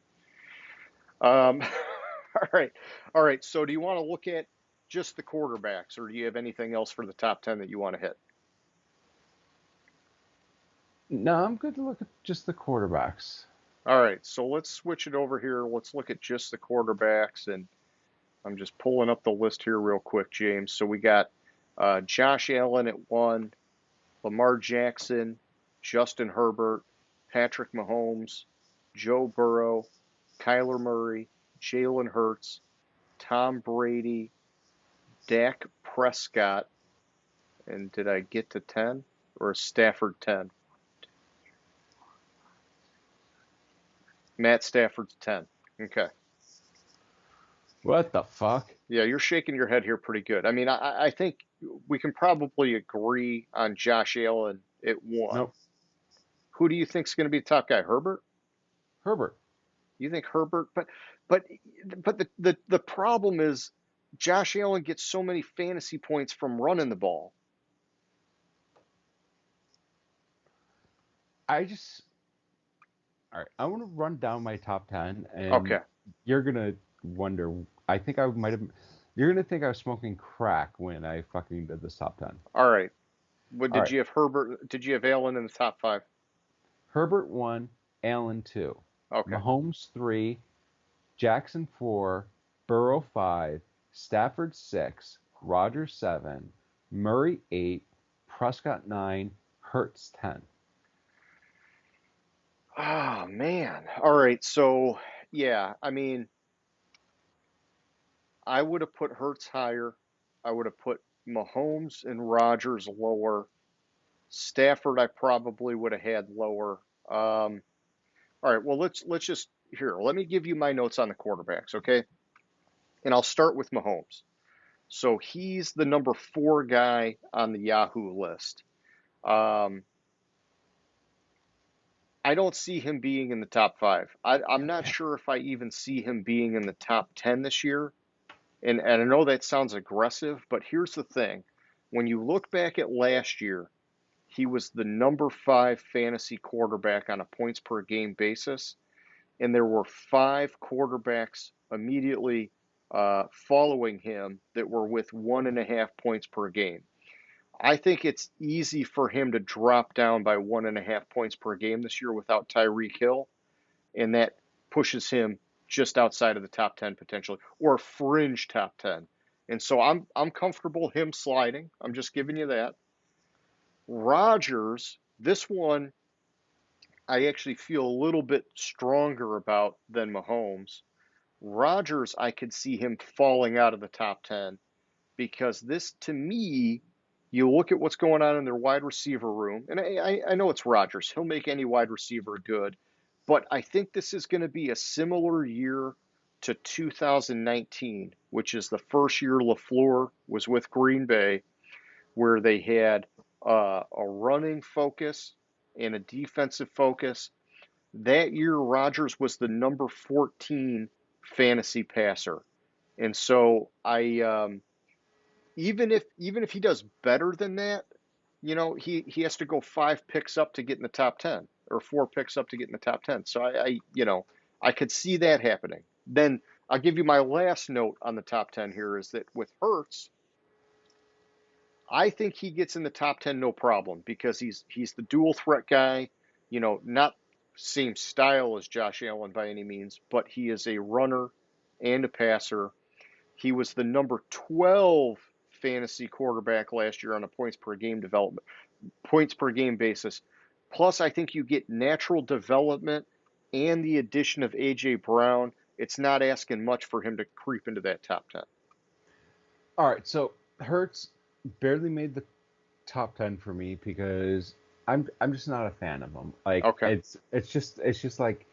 Um, all right. All right. So do you want to look at just the quarterbacks, or do you have anything else for the top 10 that you want to hit? No, I'm good to look at just the quarterbacks. All right. So let's switch it over here. Let's look at just the quarterbacks. And I'm just pulling up the list here real quick, James. So we got Josh Allen at one, Lamar Jackson, Justin Herbert, Patrick Mahomes, Joe Burrow, Kyler Murray, Jalen Hurts, Tom Brady, Dak Prescott, and did I get to 10? Or is Stafford 10? Matt Stafford's 10. Okay. What the fuck? Yeah, you're shaking your head here pretty good. I mean, I think we can probably agree on Josh Allen at one. Nope. Who do you think's going to be the top guy? Herbert? Herbert. You think Herbert? But the problem is Josh Allen gets so many fantasy points from running the ball. I just All right. I want to run down my top 10, and Okay. you're gonna wonder. I think I might have. You're gonna think I was smoking crack when I fucking did this top 10. All right. What All did right. you have Herbert? Did you have Allen in the top five? Herbert 1, Allen 2, Okay. Mahomes 3, Jackson 4, Burrow 5, Stafford 6, Rodgers 7, Murray 8, Prescott 9, Hurts 10. Oh man. All right. So yeah, I mean, I would have put Hurts higher. I would have put Mahomes and Rodgers lower. Stafford, I probably would have had lower. All right. Well, let's just here. Let me give you my notes on the quarterbacks, okay? And I'll start with Mahomes. So he's the number four guy on the Yahoo list. Um, I don't see him being in the top five. I'm not sure if I even see him being in the top 10 this year. And I know that sounds aggressive, but here's the thing. When you look back at last year, he was the number five fantasy quarterback on a points per game basis. And there were five quarterbacks immediately following him that were with 1.5 points per game. I think it's easy for him to drop down by 1.5 points per game this year without Tyreek Hill, and that pushes him just outside of the top 10 potentially, or fringe top 10. And so I'm comfortable him sliding. I'm just giving you that. Rodgers, this one I actually feel a little bit stronger about than Mahomes. Rodgers, I could see him falling out of the top 10 because this, to me, you look at what's going on in their wide receiver room, and I know it's Rodgers. He'll make any wide receiver good, but I think this is going to be a similar year to 2019, which is the first year LaFleur was with Green Bay, where they had a running focus and a defensive focus. That year, Rodgers was the number 14 fantasy passer, and so even if he does better than that, he has to go five picks up to get in the top 10 or four picks up to get in the top 10. So I could see that happening. Then I'll give you my last note on the top 10 here is that with Hurts, I think he gets in the top 10 no problem because he's the dual threat guy, not same style as Josh Allen by any means, but he is a runner and a passer. He was the number 12 fantasy quarterback last year on a points per game basis. Plus, I think you get natural development and the addition of A.J. Brown. It's not asking much for him to creep into that top 10. All right, so Hertz barely made the top 10 for me because I'm just not a fan of him. Like Okay. it's just like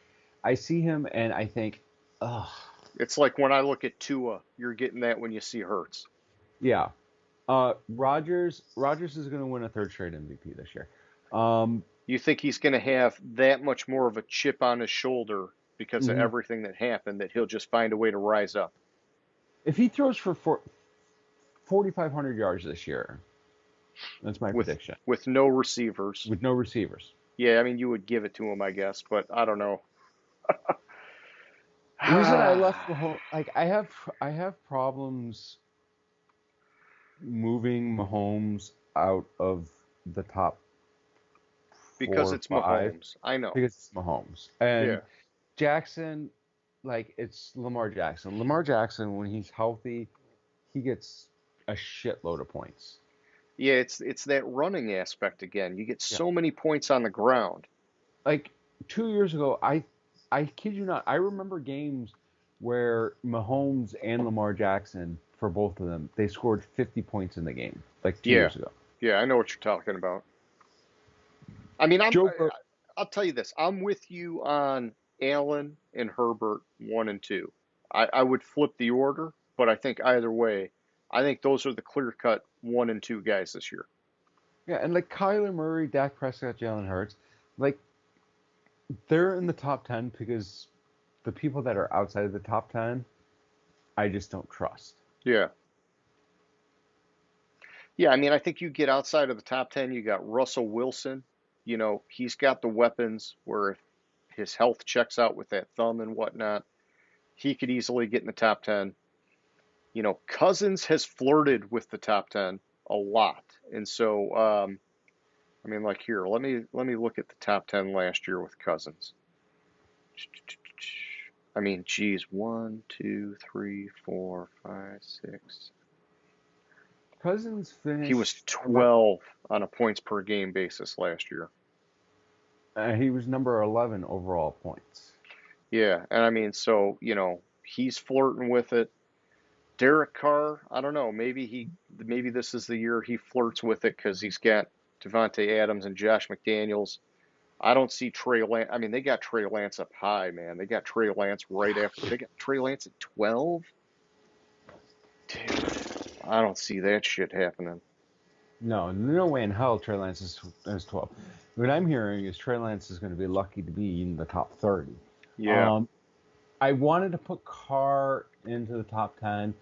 I see him and I think, ugh, It's like when I look at Tua, you're getting that when you see Hurts. yeah. Rodgers is going to win a third straight MVP this year. You think he's going to have that much more of a chip on his shoulder because of Mhm. everything that happened that he'll just find a way to rise up? If he throws for 4,500 yards this year, that's my with prediction. with no receivers. With no receivers. Yeah, I mean you would give it to him, I guess, but I don't know. The reason I left Mahomes, like I have problems moving Mahomes out of the top four Because or it's five Mahomes. I know. because it's Mahomes. And Yeah. Jackson, like it's Lamar Jackson. Lamar Jackson, when he's healthy, he gets a shitload of points. Yeah, it's that running aspect again. You get Yeah. so many points on the ground. Like 2 years ago, I kid you not, I remember games where Mahomes and Lamar Jackson, for both of them, they scored 50 points in the game, like two Yeah. years ago. Yeah, I know what you're talking about. I mean, Joe Burrow, I'll tell you this. I'm with you on Allen and Herbert 1 and 2. I would flip the order, but I think either way, I think those are the clear-cut 1 and 2 guys this year. yeah, and like Kyler Murray, Dak Prescott, Jalen Hurts, like they're in the top 10 because the people that are outside of the top 10, I just don't trust. Yeah. Yeah, I mean, I think you get outside of the top 10, you got Russell Wilson. You know, he's got the weapons where if his health checks out with that thumb and whatnot, he could easily get in the top 10. You know, Cousins has flirted with the top 10 a lot. And so, I mean, like here, let me look at the top 10 last year with Cousins. I mean, geez, 1, 2, 3, 4, 5, 6. Cousins He was finished, 12 on a points per game basis last year. he was number 11 overall points. Yeah, and I mean, so, you know, he's flirting with it. Derek Carr, I don't know, maybe this is the year he flirts with it because he's got Devontae Adams and Josh McDaniels. I don't see Trey Lance. I mean, they got Trey Lance up high, man. They got Trey Lance right after. They got Trey Lance at 12. Dude, I don't see that shit happening. No way in hell Trey Lance is 12. What I'm hearing is Trey Lance is going to be lucky to be in the top 30. Yeah. I wanted to put Carr into the top 10,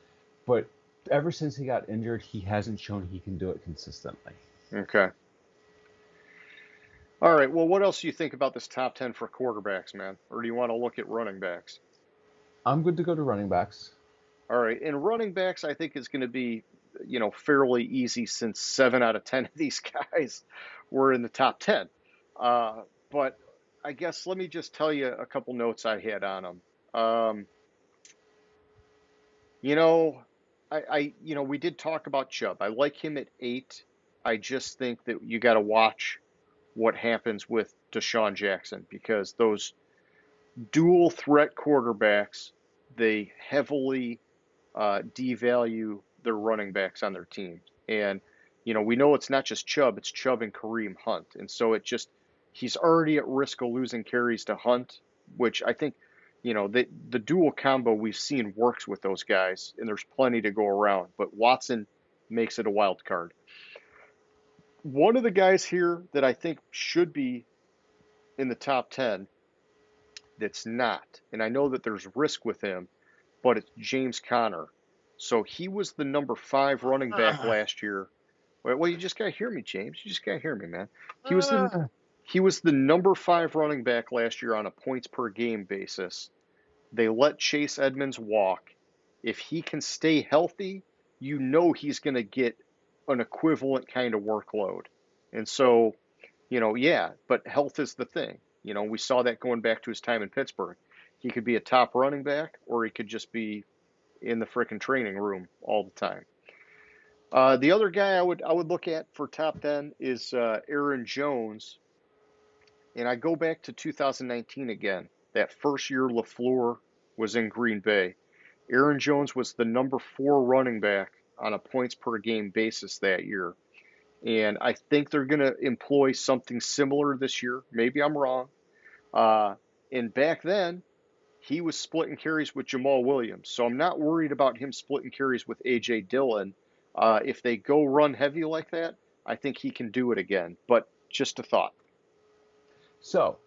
but ever since he got injured, he hasn't shown he can do it consistently. Okay. All right. Well, what else do you think about this top 10 for quarterbacks, man? Or do you want to look at running backs? I'm good to go to running backs. All right. And running backs, I think, is going to be, you know, fairly easy since 7 out of 10 of these guys were in the top 10. But I guess let me just tell you a couple notes I had on them. You know, you know, we did talk about Chubb. I like him at 8. I just think that you got to watch what happens with Deshaun Jackson because those dual threat quarterbacks, they heavily devalue their running backs on their team. And, you know, we know it's not just Chubb, it's Chubb and Kareem Hunt. And so he's already at risk of losing carries to Hunt, which I think, you know, the dual combo we've seen works with those guys, and there's plenty to go around. But Watson makes it a wild card. One of the guys here that I think should be in the top 10 that's not, and I know that there's risk with him, but it's James Conner. So he was the number 5 running back last year. Well, you just gotta hear me, James. You just gotta hear me, man. He was the number 5 running back last year on a points per game basis. They let Chase Edmonds walk. If he can stay healthy, you know he's going to get an equivalent kind of workload. And so, you know, yeah, but health is the thing. You know, we saw that going back to his time in Pittsburgh. He could be a top running back or he could just be in the frickin' training room all the time. The other guy I would look at for top 10 is Aaron Jones, and I go back to 2019 again. That first year LaFleur was in Green Bay. Aaron Jones was the number 4 running back on a points per game basis that year. And I think they're going to employ something similar this year. Maybe I'm wrong. Uh, and back then, he was splitting carries with Jamal Williams. So I'm not worried about him splitting carries with A.J. Dillon. If they go run heavy like that, I think he can do it again. But just a thought. So,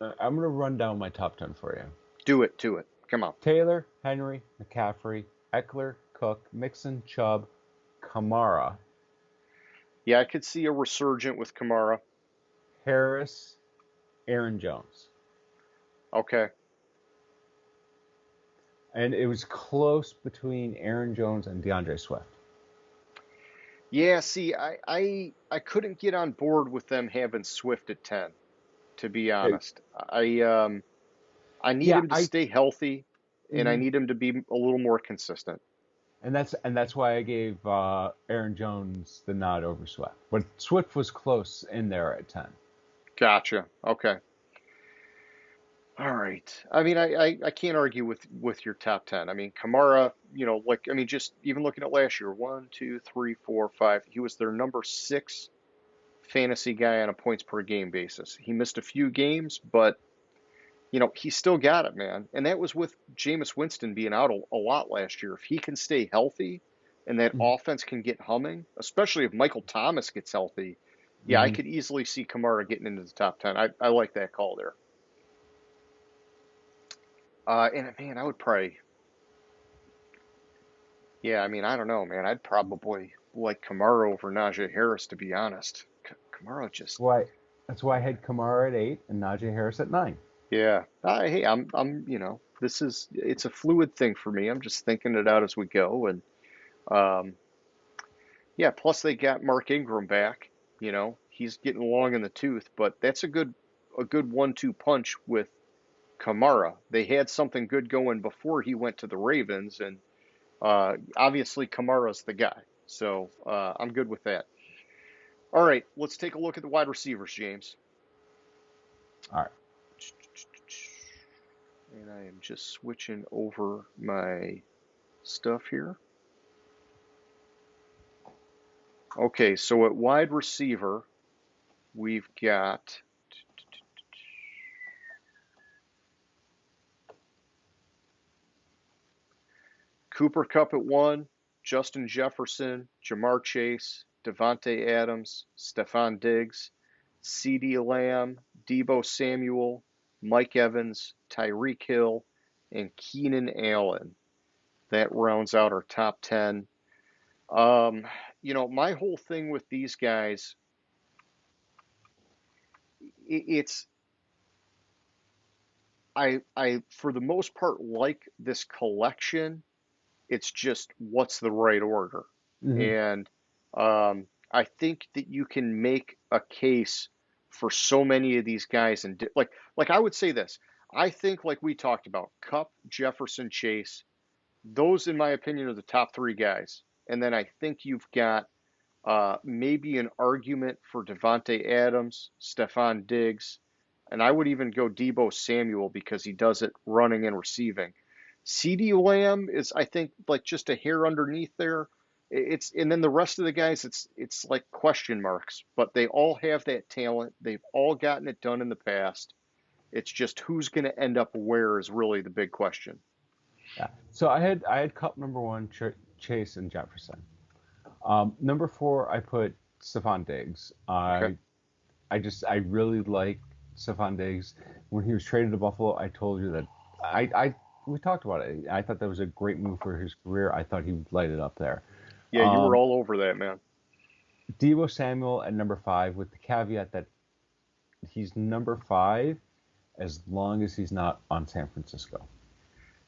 I'm going to run down my top 10 for you. Do it. Come on. Taylor, Henry, McCaffrey, Eckler, Cook, Mixon, Chubb, Kamara, Yeah, I could see a resurgent with Kamara. Harris, Aaron Jones. Okay. And it was close between Aaron Jones and DeAndre Swift. Yeah, see, I couldn't get on board with them having Swift at 10, to be honest. I need him to stay healthy, and I need him to be a little more consistent. And that's why I gave Aaron Jones the nod over Swift. But Swift was close in there at 10. Gotcha. Okay. All right. I mean, I can't argue with your top 10. I mean, Kamara, just even looking at last year, 1, 2, 3, 4, 5, he was their number 6 fantasy guy on a points per game basis. He missed a few games, but he still got it, man. And that was with Jameis Winston being out a lot last year. If he can stay healthy and that offense can get humming, especially if Michael Thomas gets healthy, I could easily see Kamara getting into the top 10. I like that call there. And man, I would probably, I mean, I don't know, man. I'd probably like Kamara over Najee Harris, to be honest. Kamara just. That's why I had Kamara at 8 and Najee Harris at 9. Yeah. Hey, I'm, it's a fluid thing for me. I'm just thinking it out as we go. And, plus they got Mark Ingram back. He's getting long in the tooth, but that's a good 1-2 punch with Kamara. They had something good going before he went to the Ravens, and obviously Kamara's the guy. So I'm good with that. All right, let's take a look at the wide receivers, James. All right. And I am just switching over my stuff here. Okay, so at wide receiver, we've got Cooper Kupp at 1, Justin Jefferson, Jamar Chase, Devontae Adams, Stephon Diggs, CeeDee Lamb, Deebo Samuel, Mike Evans, Tyreek Hill, and Keenan Allen. That rounds out our top 10. My whole thing with these guys, I for the most part like this collection. It's just what's the right order. And I think that you can make a case for so many of these guys. And like I would say this. I think, like we talked about, Kupp, Jefferson, Chase, those, in my opinion, are the top 3 guys. And then I think you've got maybe an argument for Devontae Adams, Stephon Diggs, and I would even go Deebo Samuel because he does it running and receiving. CeeDee Lamb is, I think, like just a hair underneath there. And then the rest of the guys, it's like question marks, but they all have that talent. They've all gotten it done in the past. It's just who's going to end up where is really the big question. Yeah. So I had Kupp number 1, Chase and Jefferson. Number 4, I put Stephon Diggs. Okay. I really like Stephon Diggs. When he was traded to Buffalo, I told you that we talked about it. I thought that was a great move for his career. I thought he would light it up there. Yeah, you were all over that, man. Deebo Samuel at number 5, with the caveat that he's number 5 as long as he's not on San Francisco.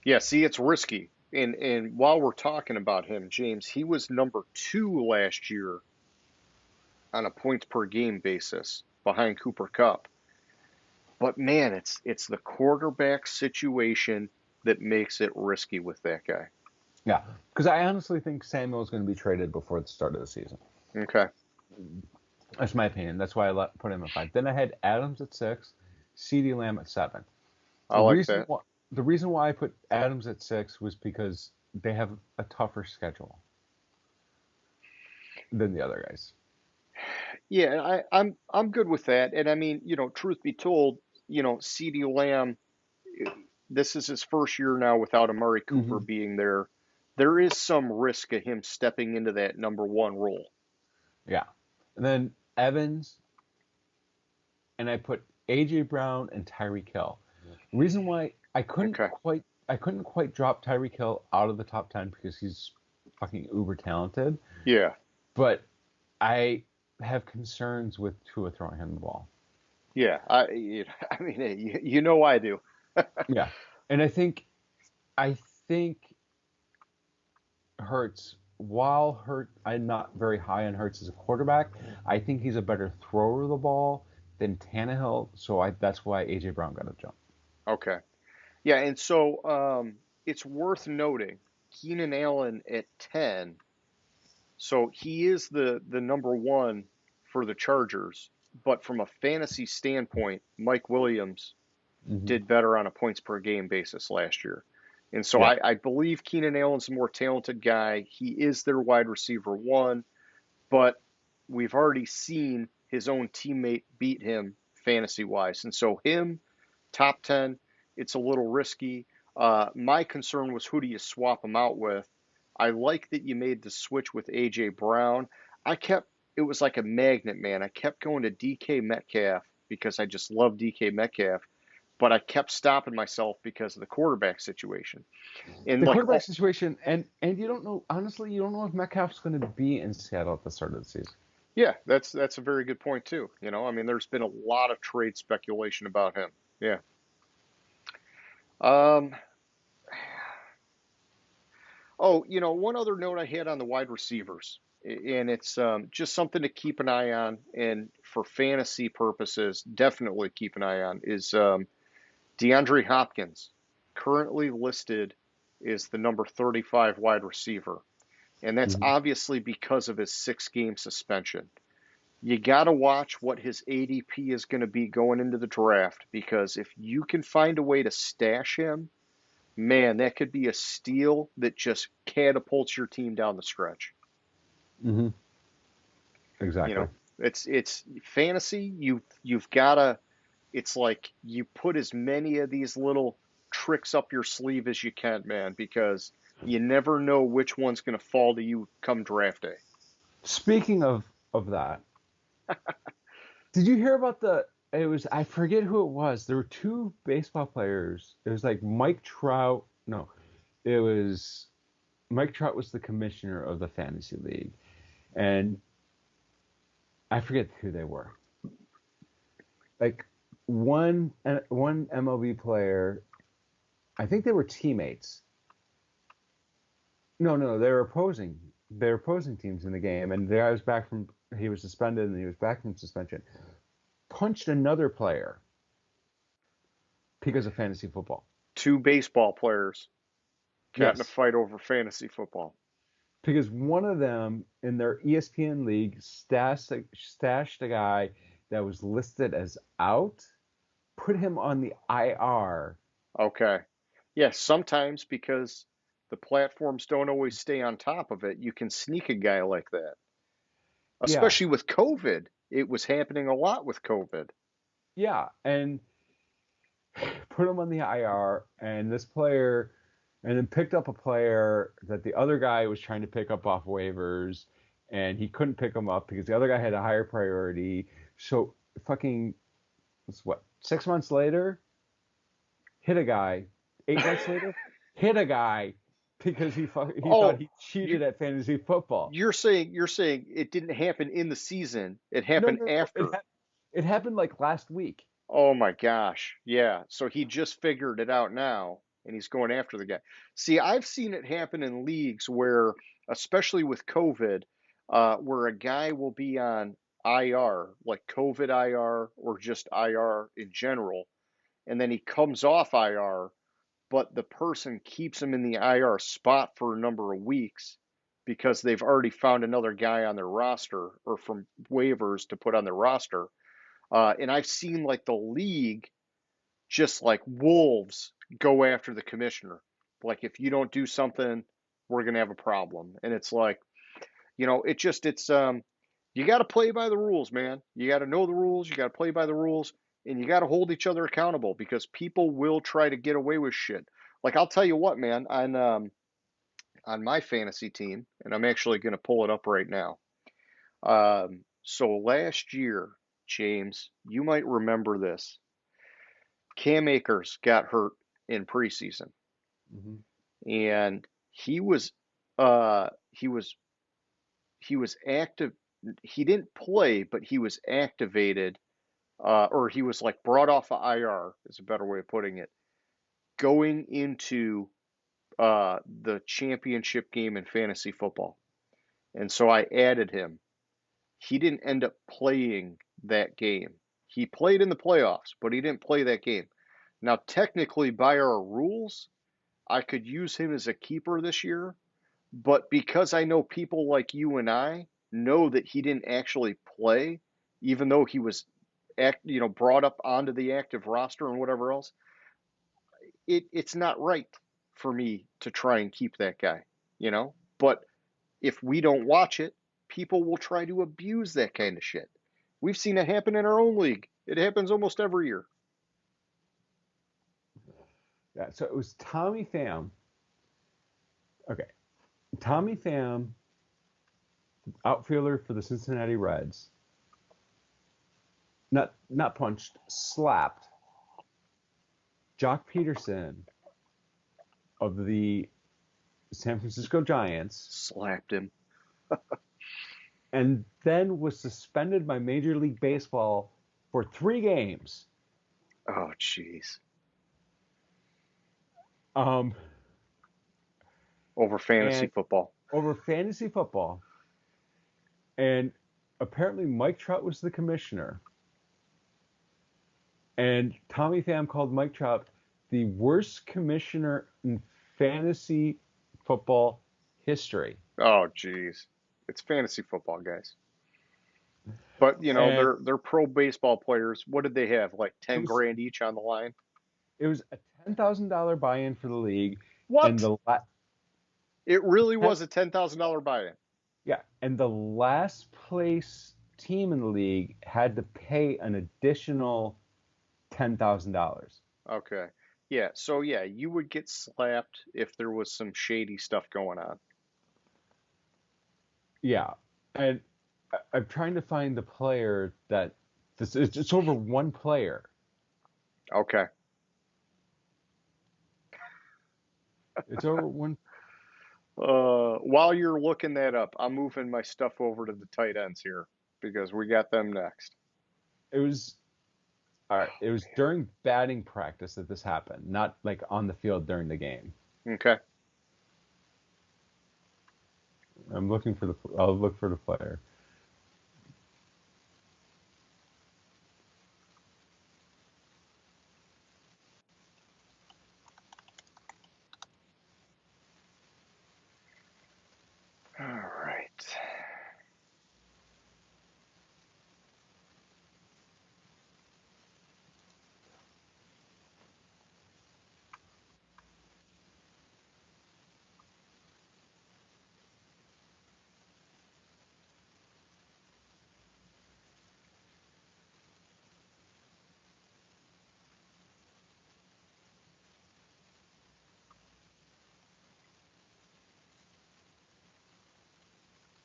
Yeah, see, it's risky. And while we're talking about him, James, he was number 2 last year on a points per game basis behind Cooper Kupp. But man, it's the quarterback situation that makes it risky with that guy. Yeah, because I honestly think Samuel's going to be traded before the start of the season. Okay. That's my opinion. That's why put him at 5. Then I had Adams at 6, CeeDee Lamb at 7. I like that. The reason why I put Adams at 6 was because they have a tougher schedule than the other guys. Yeah, I'm good with that. And I mean, truth be told, CeeDee Lamb, this is his first year now without Amari Cooper Mm-hmm. being there. There is some risk of him stepping into that number one role. Yeah. And then Evans, and I put A.J. Brown and Tyreek Hill. The reason why I couldn't quite drop Tyreek Hill out of the top 10 because he's fucking uber talented. Yeah. But I have concerns with Tua throwing him the ball. Yeah. I mean, hey, I do. Yeah. And I think Hurts, I'm not very high on Hurts as a quarterback, I think he's a better thrower of the ball than Tannehill. So that's why A.J. Brown got a jump. Okay. Yeah. And so it's worth noting Keenan Allen at 10. So he is the number one for the Chargers. But from a fantasy standpoint, Mike Williams Mm-hmm. did better on a points per game basis last year. And so Yeah. I believe Keenan Allen's a more talented guy. He is their wide receiver one, but we've already seen his own teammate beat him fantasy wise. And so him, top 10, it's a little risky. My concern was who do you swap him out with? I like that you made the switch with A.J. Brown. It was like a magnet, man. I kept going to DK Metcalf because I just love DK Metcalf, but I kept stopping myself because of the quarterback situation. And The like, quarterback situation, and you don't know, honestly, you don't know if Metcalf's going to be in Seattle at the start of the season. yeah, that's a very good point too. I mean, there's been a lot of trade speculation about him. Yeah. Um, one other note I had on the wide receivers, and it's just something to keep an eye on, and for fantasy purposes, definitely keep an eye on, is DeAndre Hopkins, currently listed as the number 35 wide receiver. And that's Mm-hmm. obviously because of his 6-game suspension. You got to watch what his ADP is going to be going into the draft, because if you can find a way to stash him, man, that could be a steal that just catapults your team down the stretch. Mm-hmm. Exactly. It's fantasy. You've got to. It's like you put as many of these little tricks up your sleeve as you can, man, because you never know which one's going to fall to you come draft day. Speaking of that, did you hear about I forget who it was. There were 2 baseball players. It was like Mike Trout. No, it was Mike Trout was the commissioner of the fantasy league, and I forget who they were. Like one MLB player, I think they were teammates. No, they were opposing. They were opposing teams in the game, and the guy was back from. He was suspended, and he was back from suspension. Punched another player because of fantasy football. 2 baseball players got in a Yes, fight over fantasy football. because one of them in their ESPN league stashed a guy that was listed as out, put him on the IR. Okay. Yes, sometimes because the platforms don't always stay on top of it, you can sneak a guy like that. Yeah, Especially with COVID. It was happening a lot with COVID. yeah, and put him on the IR, and this player, and then picked up a player that the other guy was trying to pick up off waivers, and he couldn't pick him up because the other guy had a higher priority. So fucking, it's what, 6 months later, hit a guy. 8 months later, hit a guy because he thought Oh, he you cheated at fantasy football. you're saying it didn't happen in the season. It No, happened no, no. after. It happened like last week. Oh my gosh. Yeah. So he just figured it out now and he's going after the guy. See, I've seen it happen in leagues where, especially with COVID, where a guy will be on IR, like COVID IR or just IR in general, and then he comes off IR but the person keeps him in the IR spot for a number of weeks because they've already found another guy on their roster or from waivers to put on their roster. And I've seen like the league just like wolves go after the commissioner. Like, if you don't do something, we're going to have a problem. And it's like, you got to play by the rules, man. You got to know the rules. You got to play by the rules, and you got to hold each other accountable because people will try to get away with shit. Like, I'll tell you what, man, on my fantasy team, and I'm actually going to pull it up right now. So last year, James, you might remember this. Cam Akers got hurt in preseason, Mm-hmm. and he was uh he was he was active. He didn't play, but he was activated, or he was like brought off of IR, is a better way of putting it, going into the championship game in fantasy football. And so I added him. He didn't end up playing that game. He played in the playoffs, but he didn't play that game. Now, technically, by our rules, I could use him as a keeper this year, but because I know people like you and I know that he didn't actually play, even though he was brought up onto the active roster and whatever else, it's not right for me to try and keep that guy, you know? But if we don't watch it, people will try to abuse that kind of shit. We've seen it happen in our own league. It happens almost every year. Yeah, so it was Tommy Pham. Okay. Tommy Pham, outfielder for the Cincinnati Reds, not punched, slapped Jock Peterson of the San Francisco Giants, Slapped him. and then was suspended by Major League Baseball for 3 games. Oh, jeez. Over fantasy football. Over fantasy football. And apparently Mike Trout was the commissioner. And Tommy Pham called Mike Trout the worst commissioner in fantasy football history. Oh, jeez. It's fantasy football, guys. But, they're pro baseball players. What did they have? Like 10 grand each on the line? It was a $10,000 buy-in for the league. What? And it really was a $10,000 buy-in. Yeah, and the last place team in the league had to pay an additional $10,000. Okay. Yeah, so you would get slapped if there was some shady stuff going on. Yeah, and I'm trying to find the player that it's over one player. Okay. It's over one. While you're looking that up, I'm moving my stuff over to the tight ends here because we got them next. It was all right. It was during batting practice that this happened, not like on the field during the game. Okay. I'll look for the player. All right.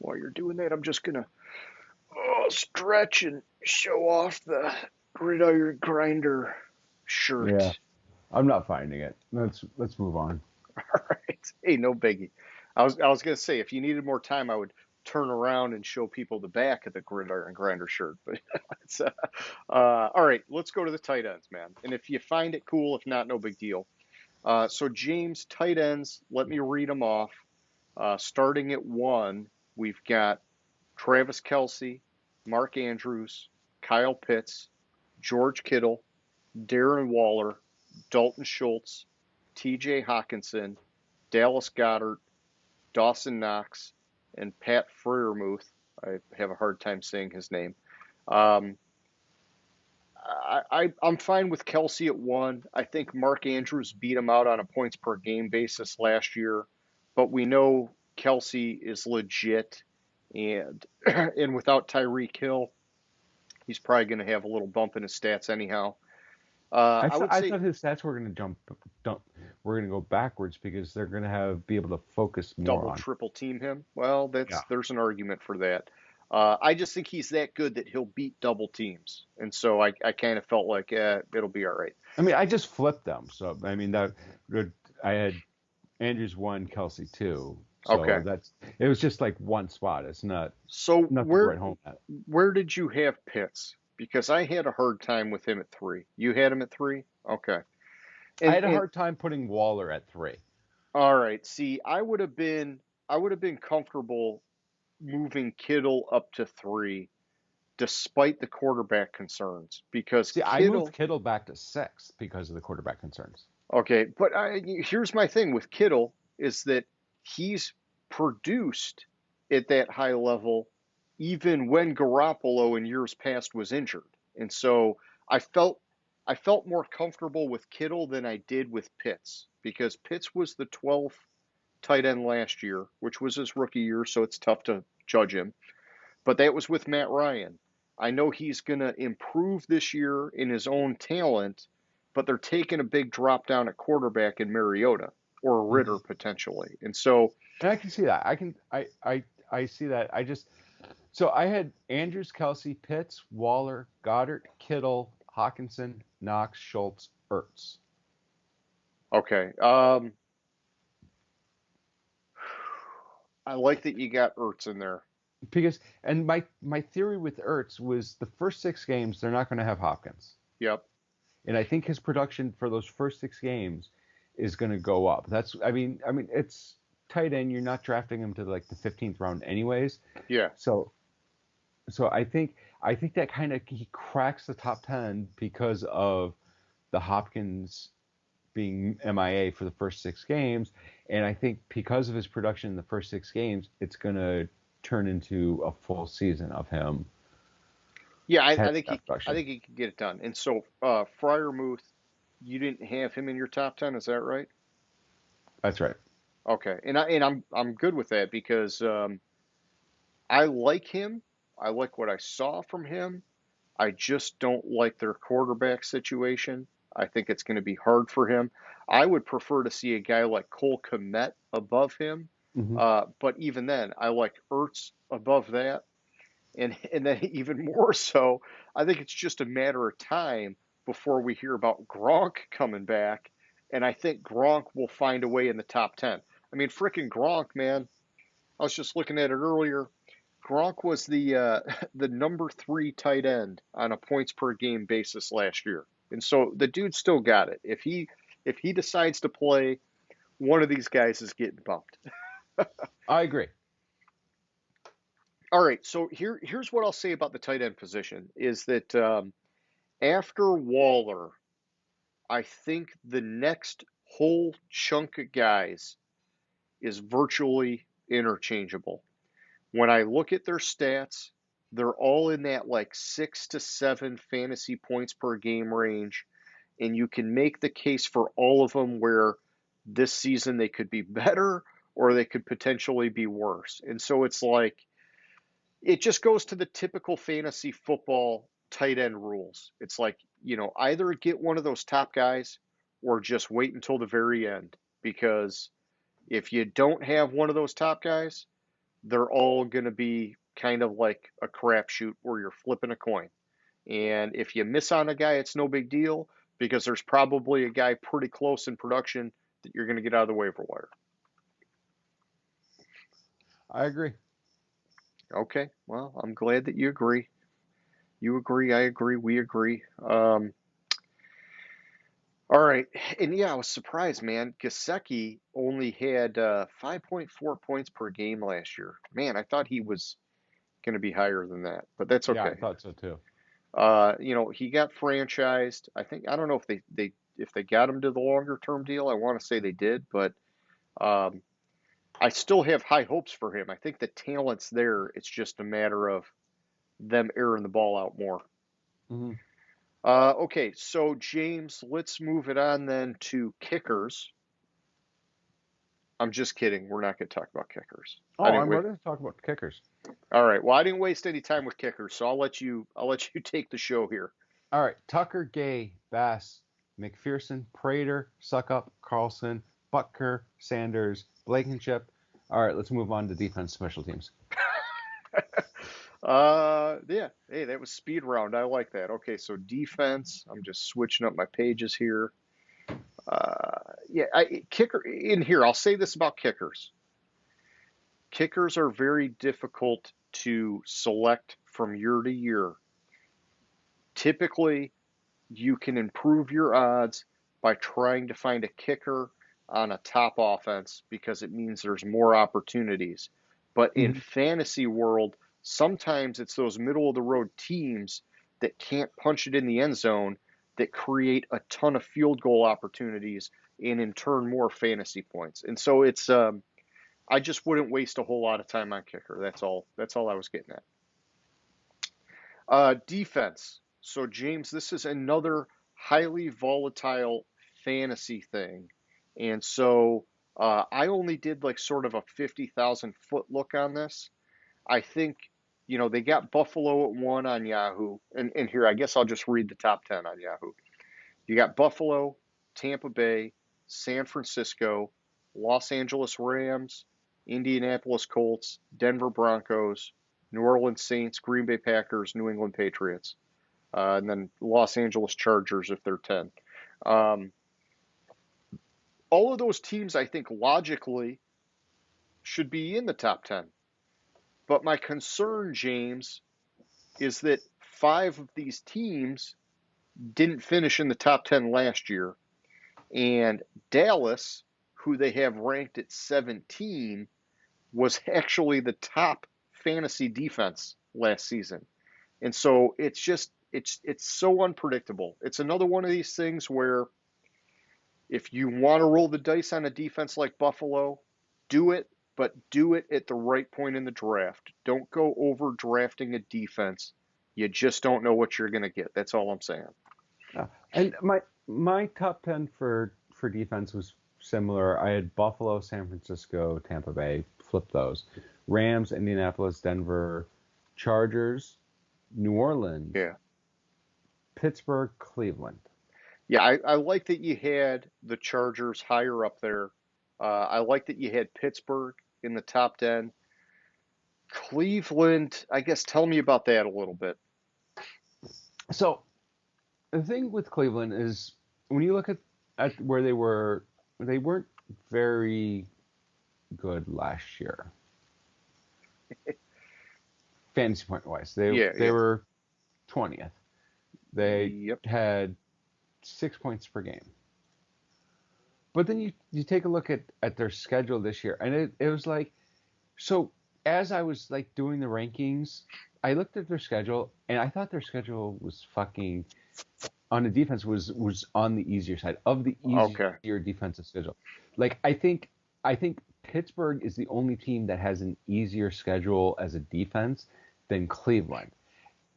While you're doing that, I'm just gonna stretch and show off the Gridiron Grinder shirt. Yeah, I'm not finding it. Let's move on. All right. Hey, no biggie. I was gonna say if you needed more time, I would turn around and show people the back of the Gridiron Grinder shirt. But it's all right. Let's go to the tight ends, man. And if you find it cool, if not, no big deal. So James, tight ends. Let me read them off. Starting at 1, we've got Travis Kelce, Mark Andrews, Kyle Pitts, George Kittle, Darren Waller, Dalton Schultz, T.J. Hawkinson, Dallas Goedert, Dawson Knox, and Pat Freiermuth. I have a hard time saying his name. Um, I'm fine with Kelsey at 1. I think Mark Andrews beat him out on a points per game basis last year, but we know Kelsey is legit, and and without Tyreek Hill, he's probably going to have a little bump in his stats anyhow. I would I say thought his stats were going to we're going to go backwards because they're going to be able to focus more double, on. triple team him. Well, Yeah. there's an argument for that. I just think he's that good that he'll beat double teams, and so I kind of felt like it'll be all right. I mean, I just flipped them. So, I mean, I had Andrews 1, Kelsey 2. So Okay. it was just like one spot. It's not So nothing to write home at. where did you have Pitts? Because I had a hard time with him at 3. You had him at 3? Okay. I had a And hard time putting Waller at 3. all right. See, I would have been comfortable moving Kittle up to 3 despite the quarterback concerns because See, I moved Kittle. Kittle back to 6 because of the quarterback concerns. Okay, but here's my thing with Kittle is that he's produced at that high level even when Garoppolo in years past was injured. And so I felt I felt more comfortable with Kittle than I did with Pitts because Pitts was the 12th tight end last year, which was his rookie year, so it's tough to judge him. But that was with Matt Ryan. I know he's going to improve this year in his own talent, but they're taking a big drop down at quarterback in Mariota or Ritter potentially. And so, And I can see that. I see that. So I had Andrews, Kelsey, Pitts, Waller, Goddard, Kittle, Hawkinson, Knox, Schultz, Ertz. okay. I like that you got Ertz in there. And my theory with Ertz was the first 6 games they're not going to have Hopkins. Yep. And I think his production for those first 6 games is going to go up. I mean it's tight end. You're not drafting him to like the 15th round anyways. Yeah. So I think that kind of he cracks the top 10 because of the Hopkins being MIA for the first 6 games, and I think because of his production in the first 6 games, it's going to turn into a full season of him. Yeah, I think he can get it done. And so Freiermuth, you didn't have him in your top 10, is that right? That's right. Okay. And I'm good with that because I like him. I like what I saw from him. I just don't like their quarterback situation. I think it's going to be hard for him. I would prefer to see a guy like Cole Kmet above him. Mm-hmm. But even then, I like Ertz above that. And then even more so, I think it's just a matter of time before we hear about Gronk coming back. And I think Gronk will find a way in the top 10. I mean, frickin' Gronk, man. I was just looking at it earlier. Gronk was the the number 3 tight end on a points per game basis last year, and so the dude still got it. If he decides to play, one of these guys is getting bumped. I agree. All right, so here's what I'll say about the tight end position is that after Waller, I think the next whole chunk of guys is virtually interchangeable. When I look at their stats, they're all in that like 6 to 7 fantasy points per game range. And you can make the case for all of them where this season they could be better or they could potentially be worse. And so it's like, it just goes to the typical fantasy football tight end rules. It's like, either get one of those top guys or just wait until the very end. Because if you don't have one of those top guys, they're all going to be kind of like a crapshoot where you're flipping a coin. And if you miss on a guy, it's no big deal because there's probably a guy pretty close in production that you're going to get out of the waiver wire. I agree. Okay, well, I'm glad that you agree. You agree, I agree, we agree. All right, and yeah, I was surprised, man. Gesicki only had 5.4 points per game last year. Man, I thought he was going to be higher than that, but that's Yeah, I okay. thought so too. He got franchised. I don't know if they if they got him to the longer term deal. I want to say they did, but um, I still have high hopes for him. I think the talent's there. It's just a matter of them airing the ball out more. Mm-hmm. Okay, so James, let's move it on then to kickers. I'm just kidding. We're not going to talk about kickers. Oh, I didn't I'm wait. ready to talk about kickers. All right. Well, I didn't waste any time with kickers, so I'll let you take the show here. All right, Tucker, Gay, Bass, McPherson, Prater, Suckup, Carlson, Butker, Sanders, Blankenship. All right, let's move on to defense special teams. Yeah. Hey, that was speed round. I like that. Okay, so defense. I'm just switching up my pages here. Yeah, kicker in here. I'll say this about kickers. Kickers are very difficult to select from year to year. Typically, you can improve your odds by trying to find a kicker on a top offense because it means there's more opportunities. But in fantasy world, sometimes it's those middle of the road teams that can't punch it in the end zone that create a ton of field goal opportunities and in turn more fantasy points. And so it's I just wouldn't waste a whole lot of time on kicker. That's all I was getting at. Defense. So James, this is another highly volatile fantasy thing. And so I only did like sort of a 50,000 foot look on this. I think, they got Buffalo at 1 on Yahoo. And here, I guess I'll just read the top 10 on Yahoo. You got Buffalo, Tampa Bay, San Francisco, Los Angeles Rams, Indianapolis Colts, Denver Broncos, New Orleans Saints, Green Bay Packers, New England Patriots, and then Los Angeles Chargers if they're 10. All of those teams, I think, logically should be in the top 10. But my concern, James, is that 5 of these teams didn't finish in the top 10 last year. And Dallas, who they have ranked at 17, was actually the top fantasy defense last season. And so it's so unpredictable. It's another one of these things where if you want to roll the dice on a defense like Buffalo, do it, but do it at the right point in the draft. Don't go over drafting a defense. You just don't know what you're going to get. That's all I'm saying. And my top 10 for defense was similar. I had Buffalo, San Francisco, Tampa Bay, flip those. Rams, Indianapolis, Denver, Chargers, New Orleans, Pittsburgh, Cleveland. Yeah, I like that you had the Chargers higher up there. I like that you had Pittsburgh in the top 10. Cleveland, I guess, tell me about that a little bit. So the thing with Cleveland is when you look at where they weren't very good last year. Fantasy point wise. They were 20th. They had 6 points per game. But then you take a look at their schedule this year, and it was like, so as I was like doing the rankings, I looked at their schedule, and I thought their schedule was fucking, on the defense, was on the easier side of the easier defensive schedule. Like, I think Pittsburgh is the only team that has an easier schedule as a defense than Cleveland.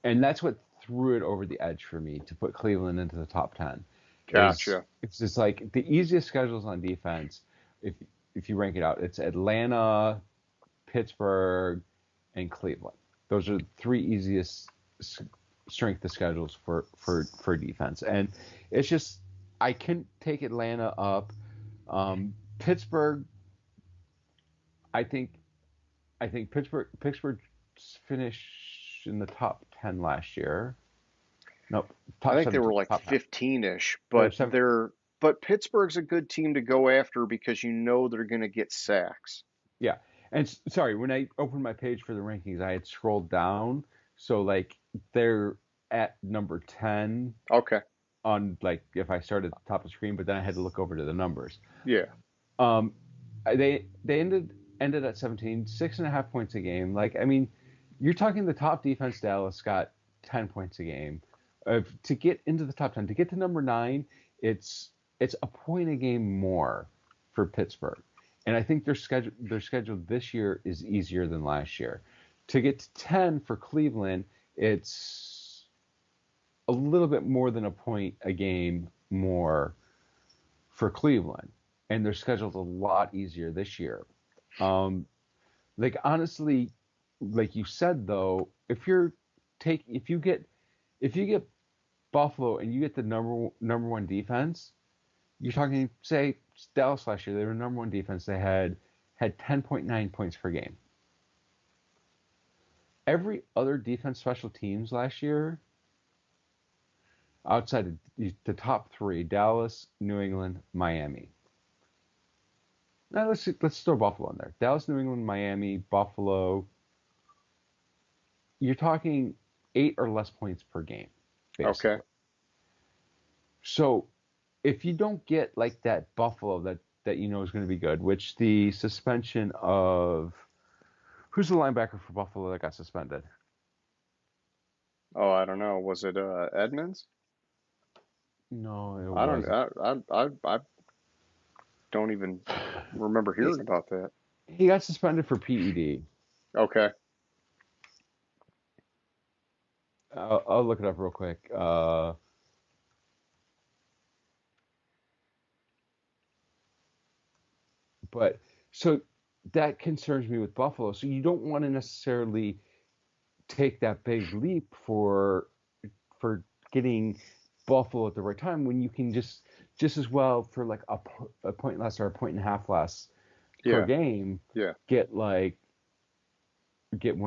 And that's what threw it over the edge for me to put Cleveland into the top 10. Gotcha. It's just like the easiest schedules on defense, if you rank it out, it's Atlanta, Pittsburgh, and Cleveland. Those are the 3 easiest strength of schedules for defense. And it's just, I couldn't take Atlanta up. Pittsburgh, I think Pittsburgh finished in the top 10 last year. Nope. I think they were like 15-ish, but Pittsburgh's a good team to go after because you know they're going to get sacks. Yeah. And sorry, when I opened my page for the rankings, I had scrolled down. So like they're at number 10. Okay. On like if I started at the top of the screen, but then I had to look over to the numbers. Yeah. They ended at 17, 6.5 points a game. Like, I mean, you're talking the top defense, Dallas, got 10 points a game. To get into the top 10, to get to number 9, it's it's a point a game more for Pittsburgh. And I think their schedule this year is easier than last year. To get to 10 for Cleveland, it's a little bit more than a point a game more for Cleveland. And their schedule's a lot easier this year. Um, like honestly, like you said though, if you get Buffalo and you get the number one defense, you're talking say Dallas last year, they were number one defense. They had 10.9 points per game. Every other defense special teams last year, outside of the top three, Dallas, New England, Miami. Now let's throw Buffalo in there. Dallas, New England, Miami, Buffalo. You're talking 8 or less points per game, basically. Okay. So if you don't get like that Buffalo that you know is going to be good, which the suspension of who's the linebacker for Buffalo that got suspended? Oh, I don't know. Was it Edmonds? No, it I don't. wasn't. I don't even remember He, hearing about that. he got suspended for PED. Okay. I'll look it up real quick. But so that concerns me with Buffalo. So you don't want to necessarily take that big leap for getting Buffalo at the right time when you can just as well for like a point less or a point and a half less per Yeah. game Yeah. get one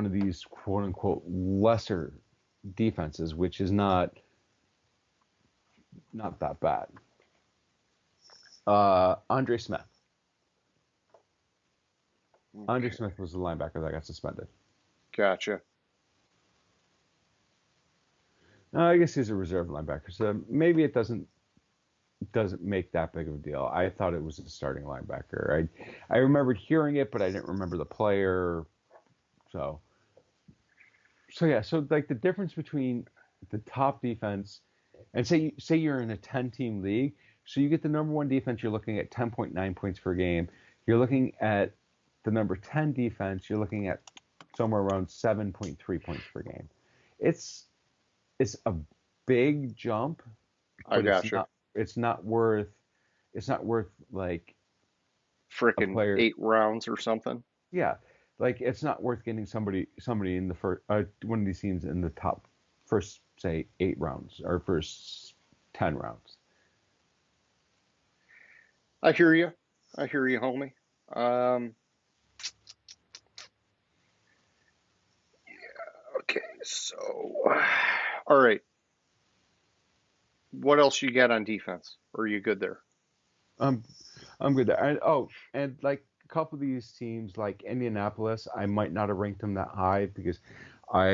of these quote unquote lesser defenses, which is not that bad. Andre Smith. Andre Okay. Smith was the linebacker that got suspended. Gotcha. I guess he's a reserve linebacker, so maybe it doesn't make that big of a deal. I thought it was a starting linebacker. I remembered hearing it, but I didn't remember the player. So yeah, so like the difference between the top defense and say you're in a 10-team league, so you get the number one defense, you're looking at 10.9 points per game. You're looking at the number 10 defense, you're looking at somewhere around 7.3 points per game. It's a big jump, I but gotcha. it's not worth like a Frickin' player. 8 rounds or something. Yeah, like it's not worth getting somebody in the first one of these teams in the top first say 8 rounds or first 10 rounds. I hear you. I hear you, homie. Um, okay, so all right. What else you got on defense? Or are you good there? Um, I'm good there. And like a couple of these teams, like Indianapolis, I might not have ranked them that high because I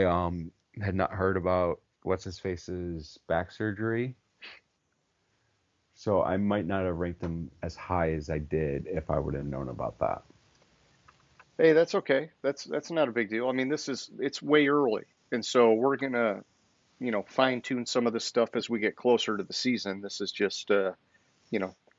had not heard about what's his face's back surgery. So I might not have ranked them as high as I did if I would have known about that. Hey, that's okay. That's not a big deal. I mean, it's way early, and so we're gonna, fine tune some of this stuff as we get closer to the season. This is just,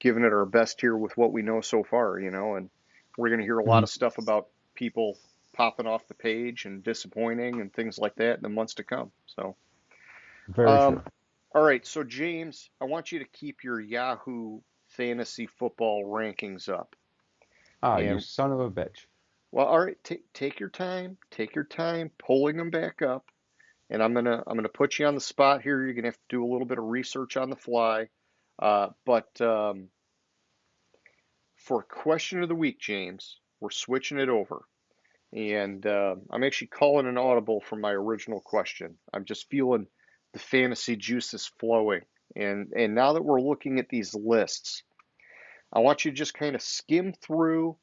giving it our best here with what we know so far, and we're gonna hear a lot Mhm. of stuff about people popping off the page and disappointing and things like that in the months to come. So, Very um, true. all right. So James, I want you to keep your Yahoo fantasy football rankings up. Ah, you And son of a bitch. well, all right, take your time pulling them back up. And I'm gonna put you on the spot here. You're gonna have to do a little bit of research on the fly. But for question of the week, James, we're switching it over, and I'm actually calling an audible from my original question. I'm just feeling the fantasy juices flowing, and now that we're looking at these lists, I want you to just kind of skim through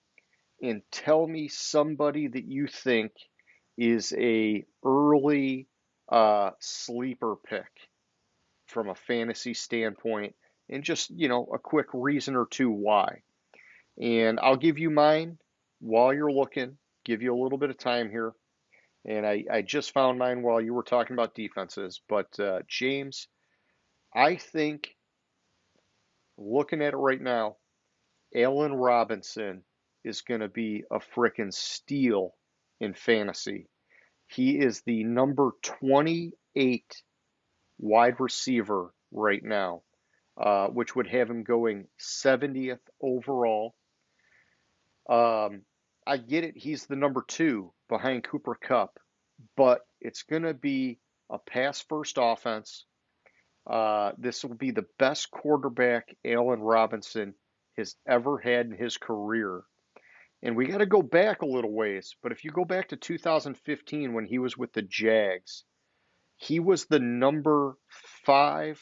and tell me somebody that you think is a early sleeper pick from a fantasy standpoint, and just a quick reason or two why. And I'll give you mine while you're looking. Give you a little bit of time here. And I just found mine while you were talking about defenses. But James, I think looking at it right now, Allen Robinson is going to be a frickin' steal in fantasy. He is the number 28 wide receiver right now, which would have him going 70th overall. I get it. He's the number 2 behind Cooper Kupp, but it's going to be a pass-first offense. This will be the best quarterback Allen Robinson has ever had in his career. And we got to go back a little ways, but if you go back to 2015 when he was with the Jags, he was the number 5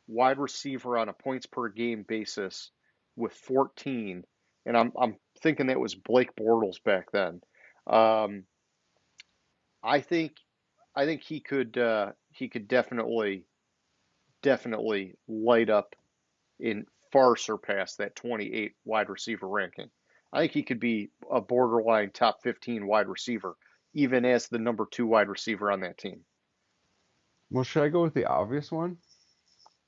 wide receiver on a points per game basis with 14. And I'm thinking that was Blake Bortles back then. I think he could definitely light up and far surpass that 28 wide receiver ranking. I think he could be a borderline top 15 wide receiver, even as the number 2 wide receiver on that team. Well, should I go with the obvious one?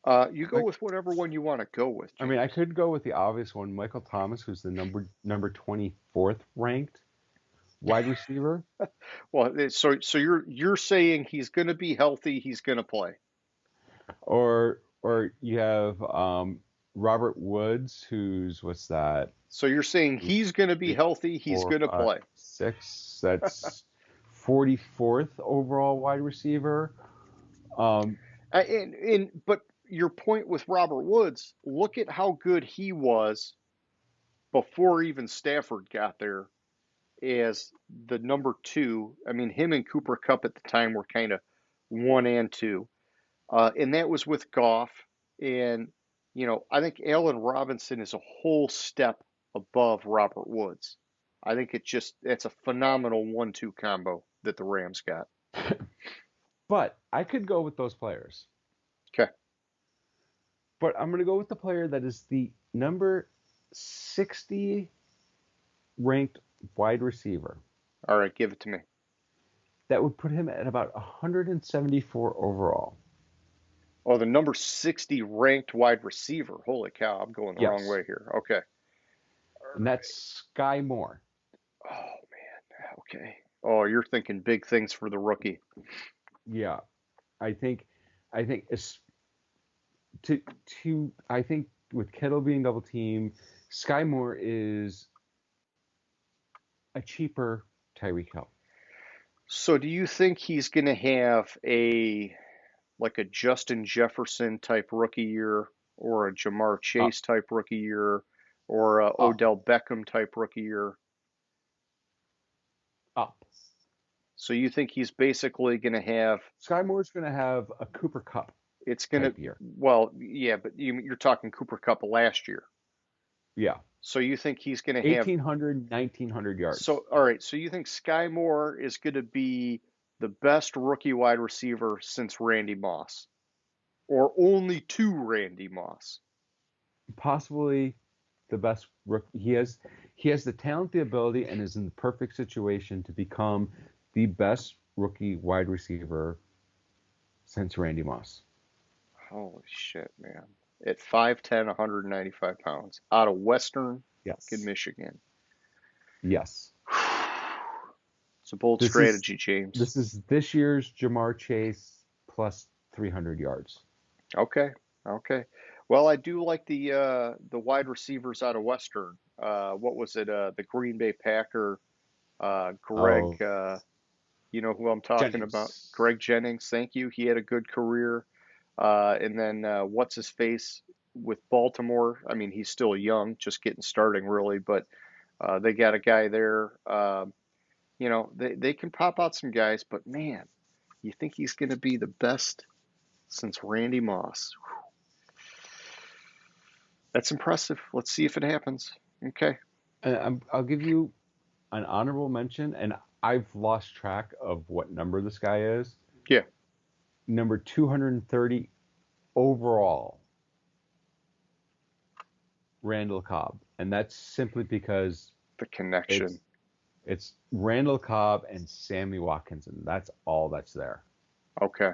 You go with whatever one you want to go with, James. I mean, I could go with the obvious one, Michael Thomas, who's the number 24th ranked wide receiver. Well, so you're saying he's going to be healthy, he's going to play. Or you have Robert Woods, who's what's that? So you're saying he's going to be healthy, he's going to play. 6. That's 44th overall wide receiver. But your point with Robert Woods, look at how good he was before even Stafford got there as the number 2. I mean, him and Cooper Kupp at the time were kind of 1 and 2. And that was with Goff. And, I think Allen Robinson is a whole step above Robert Woods. I think it's a phenomenal 1-2 combo that the Rams got. But I could go with those players. Okay. But I'm going to go with the player that is the number 60 ranked wide receiver. All right, give it to me. That would put him at about 174 overall. Oh, the number 60 ranked wide receiver. Holy cow, I'm going the wrong way here. Okay. And that's Sky Moore. Oh, man. Okay. Oh, you're thinking big things for the rookie. Yeah. I think with Kittle being double team, Sky Moore is a cheaper Tyreek Hill. So do you think he's going to have a Justin Jefferson type rookie year, or a Jamar Chase type rookie year, or a Odell Beckham type rookie year? Up. So you think he's basically going to have... Sky Moore's going to have a Cooper Kupp. It's going to... year. Well, yeah, but you're talking Cooper Kupp last year. Yeah. So you think he's going to have 1,800, 1,900 yards. So, all right. So you think Sky Moore is going to be the best rookie wide receiver since Randy Moss, or only to Randy Moss? Possibly the best rookie. He has the talent, the ability, and is in the perfect situation to become the best rookie wide receiver since Randy Moss. Holy shit, man. At 5'10", 195 pounds, out of Western Michigan. Yes. It's a bold strategy, James. This is this year's Jamar Chase plus 300 yards. Okay. Well, I do like the wide receivers out of Western. What was it? The Green Bay Packer, Greg. You know who I'm talking about? Greg Jennings. Thank you. He had a good career. And then what's his face with Baltimore? I mean, he's still young, just getting starting really, but they got a guy there. They can pop out some guys, but man, you think he's going to be the best since Randy Moss? That's impressive. Let's see if it happens. Okay. I'll give you an honorable mention, and I've lost track of what number this guy is. Yeah. Number 230 overall, Randall Cobb. And that's simply because the connection. It's Randall Cobb and Sammy Watkins, and that's all that's there. Okay.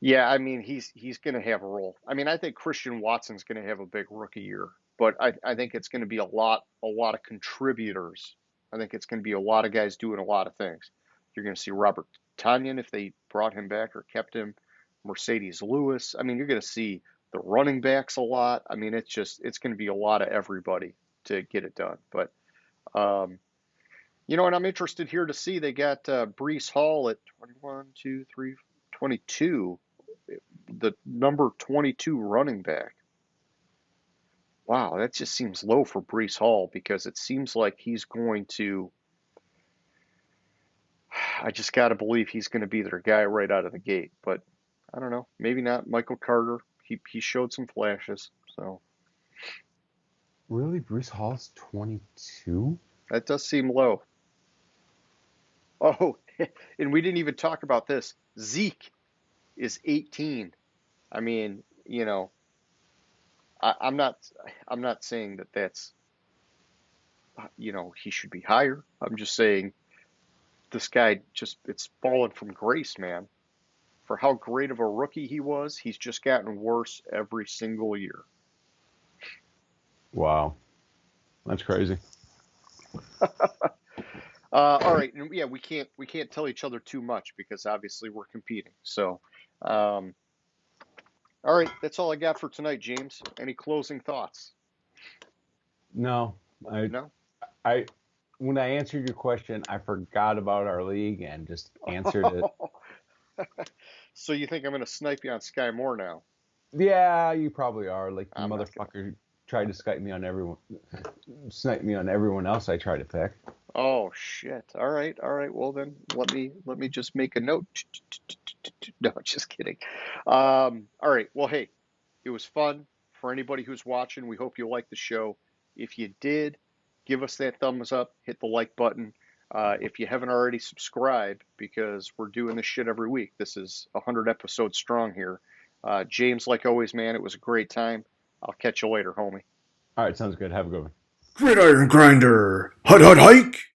Yeah, I mean he's going to have a role. I mean, I think Christian Watson's going to have a big rookie year, but I think it's going to be a lot of contributors. I think it's going to be a lot of guys doing a lot of things. You're going to see Robert Tanyan if they brought him back or kept him, Mercedes Lewis. I mean, you're going to see the running backs a lot. I mean, it's going to be a lot of everybody to get it done. But um, and I'm interested here to see they got Brees Hall at 21, 2, 3, 22, the number 22 running back. Wow, that just seems low for Brees Hall because it seems like he's going to. I just got to believe he's going to be their guy right out of the gate. But I don't know. Maybe not. Michael Carter. He showed some flashes. So Really, Bruce Hall's 22? that does seem low. Oh, and we didn't even talk about this. Zeke is 18. I mean, I'm not saying that that's he should be higher. I'm just saying this guy just it's fallen from grace, man. For how great of a rookie he was, he's just gotten worse every single year. Wow, that's crazy. All right, and yeah, we can't tell each other too much because obviously we're competing. So, um, all right, that's all I got for tonight, James. Any closing thoughts? No, I, No? I, when I answered your question, I forgot about our league and just answered it. So you think I'm going to snipe you on Sky Moore now? Yeah, you probably are. Like the I'm not going to. motherfucker tried to snipe me on everyone else I tried to pick. Oh shit. All right. All right. Well then let me just make a note. No, just kidding. All right. Well, hey, it was fun for anybody who's watching. We hope you liked the show. If you did, give us that thumbs up, hit the like button. If you haven't already subscribed, because we're doing this shit every week. This is 100 episodes strong here. James, like always, man, it was a great time. I'll catch you later, homie. All right, sounds good. Have a good one. Gridiron Grinder. Hut hut hike.